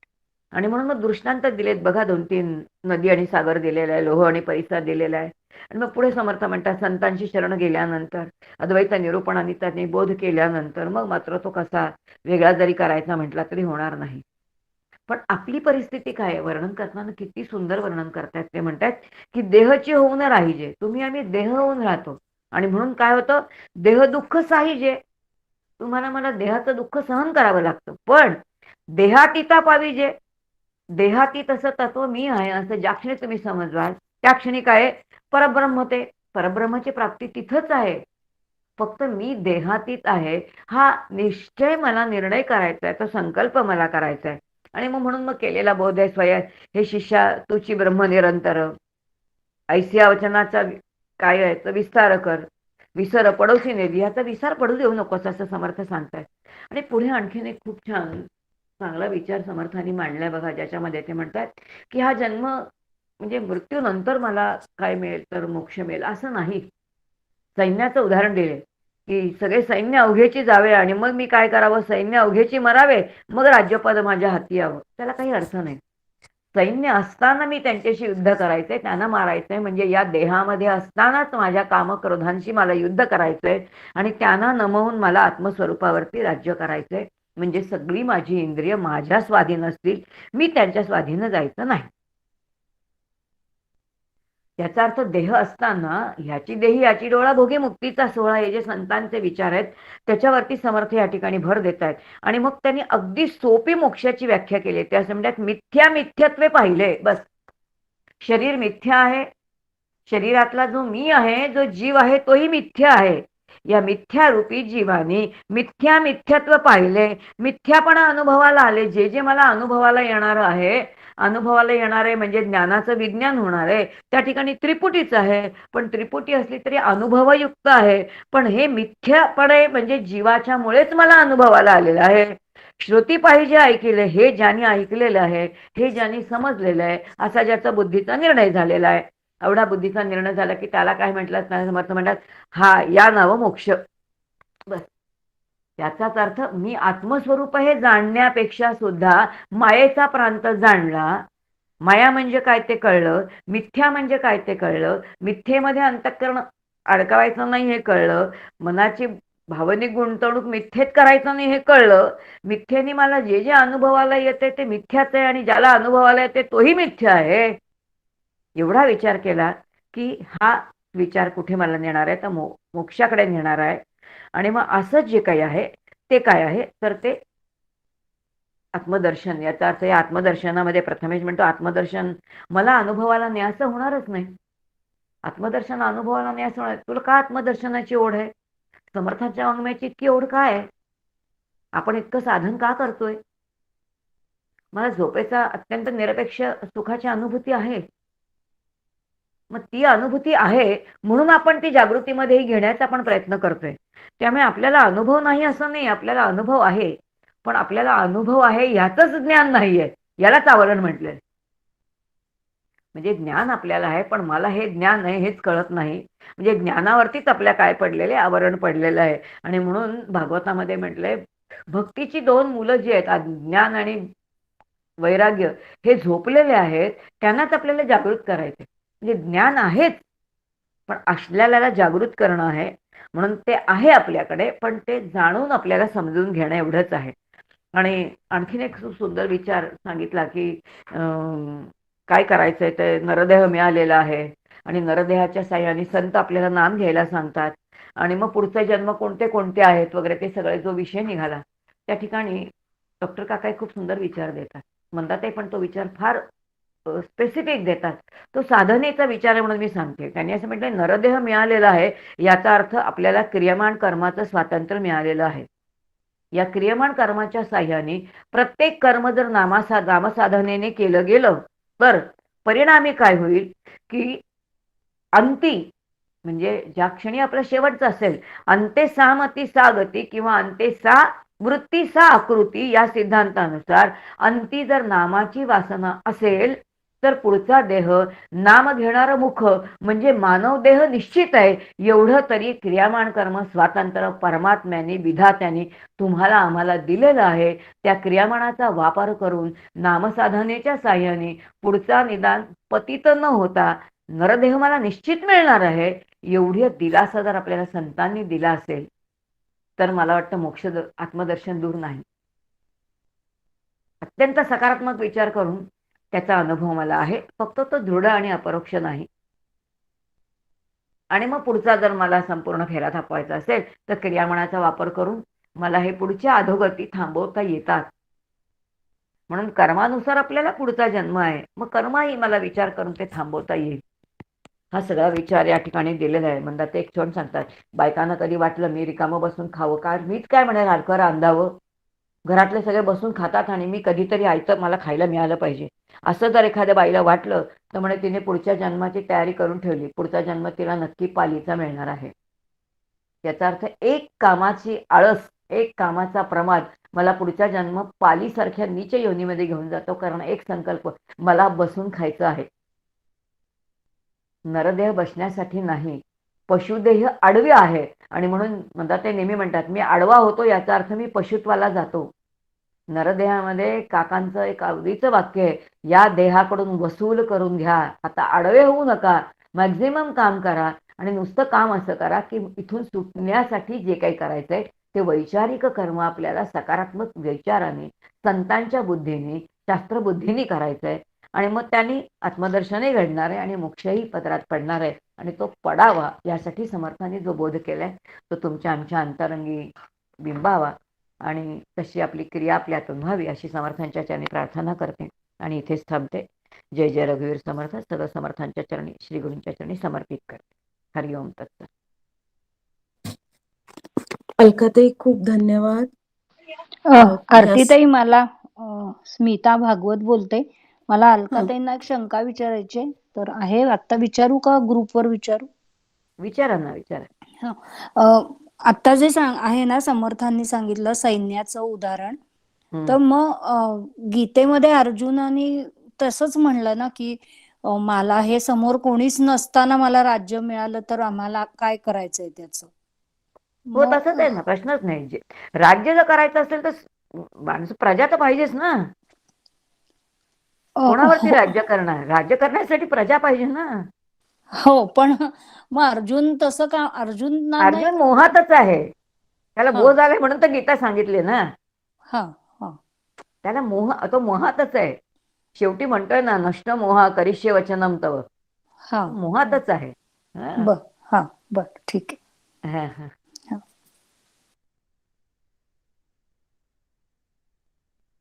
आणि म्हणून मग दृष्टांत दिलेत बघा, 2-3 नदी आणि सागर दिलेला आहे, लोह आणि परिसर दिलेला आहे. आणि मग पुढे समर्थ म्हणतात संतांची शरण गेल्यानंतर, अद्वैत निरूपणाने त्यांनी बोध केल्यानंतर मग मात्र तो कसा वेगळा जरी करायचा म्हटला तरी होणार नाही. पण आपली परिस्थिती काय आहे वर्णन करताना किती सुंदर वर्णन करतात. ते म्हणतात की देहची होऊन राहिजे, तुम्ही आम्ही देह होऊन राहतो. आणि म्हणून काय होतं, देह दुःख साहिजे, तुम्हाला मला देहाचं दुःख सहन करावं लागतं. पण देहातीता पाहिजे, देहातीत असं तत्व मी आहे असं ज्या क्षणी तुम्ही समजवाल त्या क्षणी काय परब्रह्म, ते परब्रह्माची प्राप्ती तिथंच आहे. फक्त मी देहातीत आहे हा निश्चय मला निर्णय करायचा आहे, तो संकल्प मला करायचा आहे. आणि मग म्हणून मग केलेला बोध आहे स्वयं, हे शिष्या तुची ब्रह्म निरंतर, ऐसिया वचनाचा काय आहे तर विस्तार कर, विसर पडोशी नेली, याचा विसार पडू देऊ नकोस असं समर्थ सांगतात. आणि पुढे आणखीन एक खूप छान चांगला विचार समर्थांनी मांडलाय बघा, ज्याच्यामध्ये ते म्हणतात की हा जन्म म्हणजे मृत्यूनंतर मला काय मिळेल तर मोक्ष मिळेल असं नाही. सैन्याचं उदाहरण दिले की सगळे सैन्य अवघेची जावे आणि मग मी काय करावं, सैन्य अवघेची मरावे मग राज्यपद माझ्या हाती यावं, त्याला काही अर्थ नाही. सैन्य असताना मी त्यांच्याशी युद्ध करायचंय, त्यांना मारायचंय, म्हणजे या देहामध्ये असतानाच माझ्या कामक्रोधांशी मला युद्ध करायचंय आणि त्यांना नमवून मला आत्मस्वरूपावरती राज्य करायचंय. म्हणजे सगळी माझी इंद्रिय माझ्या स्वाधीन असतील, मी त्यांच्या स्वाधीन जायचं नाही. याचा अर्थ देह असताना ह्याची देही याची डोळा भोगे मुक्तीचा सोहळा, हे जे संतांचे विचार आहेत त्याच्यावरती समर्थ या ठिकाणी भर देत आहेत. आणि मग त्यांनी अगदी सोपी मोक्षाची व्याख्या केली. त्या असं म्हणतात मिथ्या मिथ्यत्वे पाहिले, बस शरीर मिथ्या आहे, शरीरातला जो मी आहे, जो जीव आहे तोही मिथ्या आहे. या मिथ्यारूपी जीवानी मिथ्या मिथ्यत्व पाहिले, मिथ्यापणा अनुभवाला आले. जे जे मला अनुभवाला येणार आहे, अनुभवाला येणार आहे म्हणजे ज्ञानाचं विज्ञान होणार आहे, त्या ठिकाणी त्रिपुटीच आहे. पण त्रिपुटी असली तरी अनुभवयुक्त आहे. पण हे मिथ्यापणे म्हणजे जीवाच्या मुळेच मला अनुभवाला आलेलं आहे. श्रुती पाहिजे ऐकले, हे ज्यांनी ऐकलेलं आहे, हे ज्यांनी समजलेलं आहे, असा ज्याचा बुद्धीचा निर्णय झालेला आहे. एवढा बुद्धीचा निर्णय झाला की त्याला काय म्हटलं, समर्थ म्हणतात हा या नाव मोक्ष. बस याचाच अर्थ मी आत्मस्वरूप हे जाणण्यापेक्षा सुद्धा मायेचा प्रांत जाणला. माया म्हणजे काय ते कळलं, मिथ्या म्हणजे काय ते कळलं, मिथ्येमध्ये अंतःकरण अडकवायचं नाही हे कळलं, मनाची भावनिक गुंतवणूक मिथ्येत करायचं नाही हे कळलं. मिथ्येने मला जे जे अनुभवाला येते ते मिथ्याच आहे आणि ज्याला अनुभवाला येते तोही मिथ्या आहे. एवढा विचार केला की हा विचार कुठे मला नेणार आहे तर मोक्षाकडे नेणार आहे. आणि मग असं जे काही आहे ते काय आहे तर ते आत्मदर्शन. याचा अर्थ या आत्मदर्शनामध्ये प्रथमेश म्हणतो आत्मदर्शन मला अनुभवाला न्यास होणारच नाही. आत्मदर्शन अनुभवाला न्यास होणार, तुला का आत्मदर्शनाची ओढ आहे, समर्थांच्या वाङ्मयाची इतकी ओढ काय आहे, आपण इतकं साधन का करतोय. मला झोपेचा अत्यंत निरपेक्ष सुखाची अनुभूती आहे. मग ती अनुभूती आहे म्हणून आपण ती जागृतीमध्ये घेण्याचा आपण प्रयत्न करतोय. त्यामुळे आपल्याला अनुभव नाही असं नाही, आपल्याला अनुभव आहे. पण आपल्याला अनुभव आहे ह्याचंच ज्ञान नाहीये, यालाच आवरण म्हटलंय. म्हणजे ज्ञान आपल्याला आहे पण मला हे ज्ञान आहे हेच कळत नाही. म्हणजे ज्ञानावरतीच आपल्या काय पडलेले आवरण पडलेलं आहे. आणि म्हणून भागवतामध्ये म्हटलंय भक्तीची 2 मुलं जी आहेत ज्ञान आणि वैराग्य हे झोपलेले आहेत, त्यांनाच आपल्याला जागृत करायचे. म्हणजे ज्ञान आहेच पण आपल्याला जागृत करणं आहे. म्हणून ते आहे आपल्याकडे, पण ते जाणून आपल्याला समजून घेणं एवढंच आहे. आणि आणखीन एक सुंदर विचार सांगितला की काय करायचंय, ते नरदेह मिळालेला आहे आणि नरदेहाच्या साह्याने संत आपल्याला नाम घ्यायला सांगतात आणि मग पुढचे जन्म कोणते कोणते आहेत वगैरे ते सगळे जो विषय निघाला त्या ठिकाणी डॉक्टर काकाई खूप सुंदर विचार देतात. म्हणतात पण तो विचार फार स्पेसिफिक देतात. तो साधनेचा विचार आहे म्हणून मी सांगते. त्यांनी असं म्हटलं नरदेह मिळालेला आहे याचा अर्थ आपल्याला क्रियमाण कर्माचं स्वातंत्र्य मिळालेलं आहे. या क्रियमाण कर्माच्या साह्याने प्रत्येक कर्म जर नामसाधनेने केलं गेलं तर परिणामी काय होईल की अंती म्हणजे ज्या क्षणी आपलं शेवटचं असेल अंते सामती सा गती किंवा अंते सा वृत्ती सा आकृती या सिद्धांतानुसार अंती जर नामाची वासना असेल तर पुढचा देह नाम घेणारं मुख म्हणजे मानव देह निश्चित आहे. एवढं तरी क्रियामाण कर्म स्वातंत्र्य परमात्म्याने विधात्याने तुम्हाला आम्हाला दिलेलं आहे. त्या क्रियामाणाचा वापर करून नामसाधनेच्या साह्याने पुढचा निदान पतित न होता नरदेह मला निश्चित मिळणार आहे एवढी दिलासा जर आपल्याला संतांनी दिला असेल तर मला वाटतं मोक्ष आत्मदर्शन दूर नाही. अत्यंत सकारात्मक विचार करून त्याचा अनुभव मला आहे. फक्त तो दृढ आणि अपरोक्ष नाही. आणि मग पुढचा जर मला संपूर्ण फेरा थापवायचा असेल तर क्रियामणाचा वापर करून मला हे पुढच्या अधोगती थांबवता येतात. म्हणून कर्मानुसार आपल्याला पुढचा जन्म आहे. मग कर्मही मला विचार करून ते थांबवता येईल. हा सगळा विचार या ठिकाणी दिलेला आहे. म्हणतात ते एक क्षण सांगतात बायकांना कधी वाटलं मी रिकामं बसून खावं का, मीच काय म्हणे हलकं रांधावं, घरातले सगळे बसून खातात आणि मी कधीतरी आयतं मला खायला मिळालं पाहिजे असं जर एखाद्या बाईला वाटलं तर म्हणे तिने पुढच्या जन्माची तयारी करून ठेवली. पुढचा जन्म तिला नक्की पालीचा मिळणार आहे. याचा अर्थ एक कामाची आळस, एक कामाचा प्रमाद मला पुढचा जन्म पालीसारख्या नीच योनीमध्ये घेऊन जातो. कारण एक संकल्प मला बसून खायचं आहे. नरदेह बसण्यासाठी नाही, पशुदेह आडवी आहे आणि म्हणून म्हणतात ते नेहमी म्हणतात मी आडवा होतो याचा अर्थ मी पशुत्वाला जातो. नरदेहामध्ये काकांचं एक आवडीचं वाक्य आहे या देहाकडून वसूल करून घ्या. आता आडवे होऊ नका, मॅक्झिमम काम करा आणि नुसतं काम असं करा की इथून सुटण्यासाठी जे काही करायचंय ते वैचारिक कर्म आपल्याला सकारात्मक विचाराने संतांच्या बुद्धीने शास्त्रबुद्धीने करायचंय आणि मग त्यांनी आत्मदर्शनही घडणार आहे आणि मोक्षही पदरात पडणार आहे आणि तो पडावा यासाठी समर्थांनी जो बोध केलाय तो तुमच्या आमच्या अंतरंगी बिंबावा आणि तशी आपली क्रिया आपल्यातून व्हावी अशी समर्थांच्या चरणी प्रार्थना करते आणि इथेच थांबते. जय जय रघुवीर समर्थ. सर्व समर्थांच्या चरणी श्री गुरूंच्या चरणी समर्पित करते. हरि ओम तत्सत. अलकाताई खूप धन्यवाद. ह्या आरतीताई मला स्मिता भागवत बोलते. मला अलकाताईंना एक शंका विचारायची आहे. तर आहे आता विचारू का ग्रुपवर विचारू? विचारा ना, विचारा. आता जे आहे ना समर्थांनी सांगितलं सैन्याचं उदाहरण, तर मग गीतेमध्ये अर्जुनाने तसंच म्हणलं ना की मला हे समोर कोणीच नसताना मला राज्य मिळालं तर आम्हाला काय करायचंय त्याचं. हो तसंच आहे ना, प्रश्नच नाही. राज्य जर करायचं असेल तर माणूस प्रजा तर पाहिजेच ना. कोणावरती राज्य करणार? राज्य करण्यासाठी प्रजा पाहिजे ना. हो पण मग अर्जुन तसं का? अर्जुन मोहातच आहे. त्याला बोध आलाय म्हणून तर गीता सांगितली ना. त्याला मोह, तो मोहातच आहे. शेवटी म्हणतोय ना नष्ट मोहा करिष्ये वचनम तव. मोहातच आहे. बर ठीक आहे.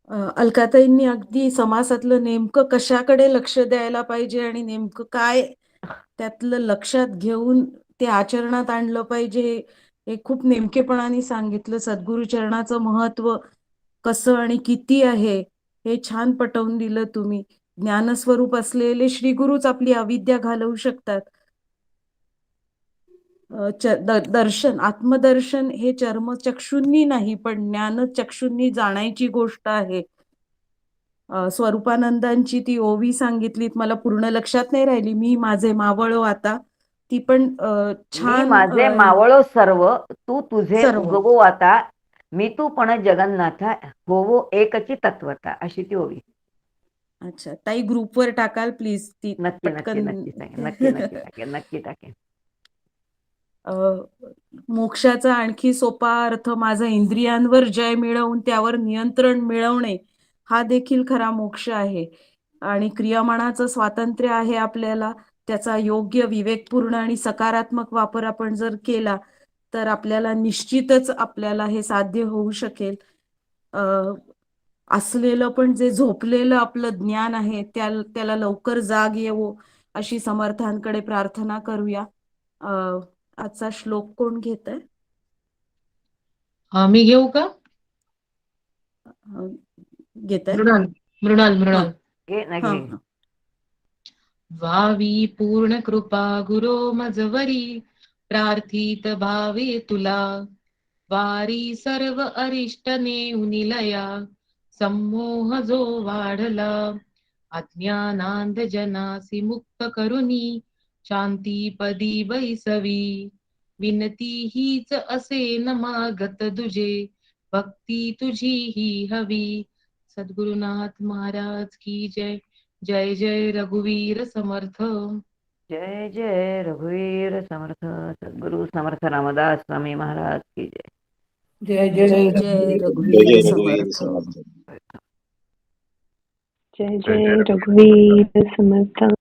अलकाताईंनी अगदी समासातलं नेमकं कशाकडे लक्ष द्यायला पाहिजे आणि नेमकं काय त्यातलं लक्षात घेऊन ते आचरणात आणलं पाहिजे हे खूप नेमकेपणाने सांगितलं. सद्गुरु चरणाचं महत्व कसं आणि किती आहे हे छान पटवून दिलं तुम्ही. ज्ञानस्वरूप असलेले श्री गुरुच आपली अविद्या घालवू शकतात. दर्शन, आत्मदर्शन हे चर्मचक्षुंनी नाही पण ज्ञानचक्षुंनी जाणायची गोष्ट आहे. स्वरूपानंदांची ती ओवी सांगितलीत, मला पूर्ण लक्षात नाही राहिली. मी माझे मावळो आता, ती पण छान. माझे मावळो सर्व तू तुझे उगवो आता, मी तू पण जगन्नाथा होवो एकची तत्वता, अशी ती ओवी. अच्छा ताई ग्रुपवर टाकाल प्लीज ती. नक्की नक्की नक्की नक्की नक्की नक्की टाकेन. अ, मोक्षाचा आणखी सोपा अर्थ माझा इंद्रियांवर जय मिळवून त्यावर नियंत्रण मिळवणे हा देखील खरा मोक्ष आहे. आणि क्रियामानाचं स्वातंत्र्य आहे आपल्याला. त्याचा योग्य विवेकपूर्ण आणि सकारात्मक वापर आपण जर केला तर आपल्याला निश्चितच आपल्याला हे साध्य होऊ शकेल. असलेलं पण जे झोपलेलं आपलं ज्ञान आहे त्याला लवकर जाग येवो अशी समर्थांकडे प्रार्थना करूया. आजचा श्लोक कोण घेतंय? मी घेऊ का? घेताय? मृणाल. घे ना हा घे. हा. व्हावी पूर्ण कृपा गुरो मजवरी, प्रार्थित भावे तुला, वारी सर्व अरिष्ट नेऊनी लया, संमोह जो वाढला, अज्ञानांध जनासी मुक्त करुनी, शांती पदी बैसवी, विनती हीच असे न मागत दुजे, भक्ती तुझी ही हवी. सद्गुरुनाथ महाराज की जय. जय जय रघुवीर समर्थ. जय जय रघुवीर समर्थ सद्गुरु समर्थ रामदास स्वामी महाराज की जय. जय जय रघुवीर समर्थ. जय जय रघुवीर समर्थ.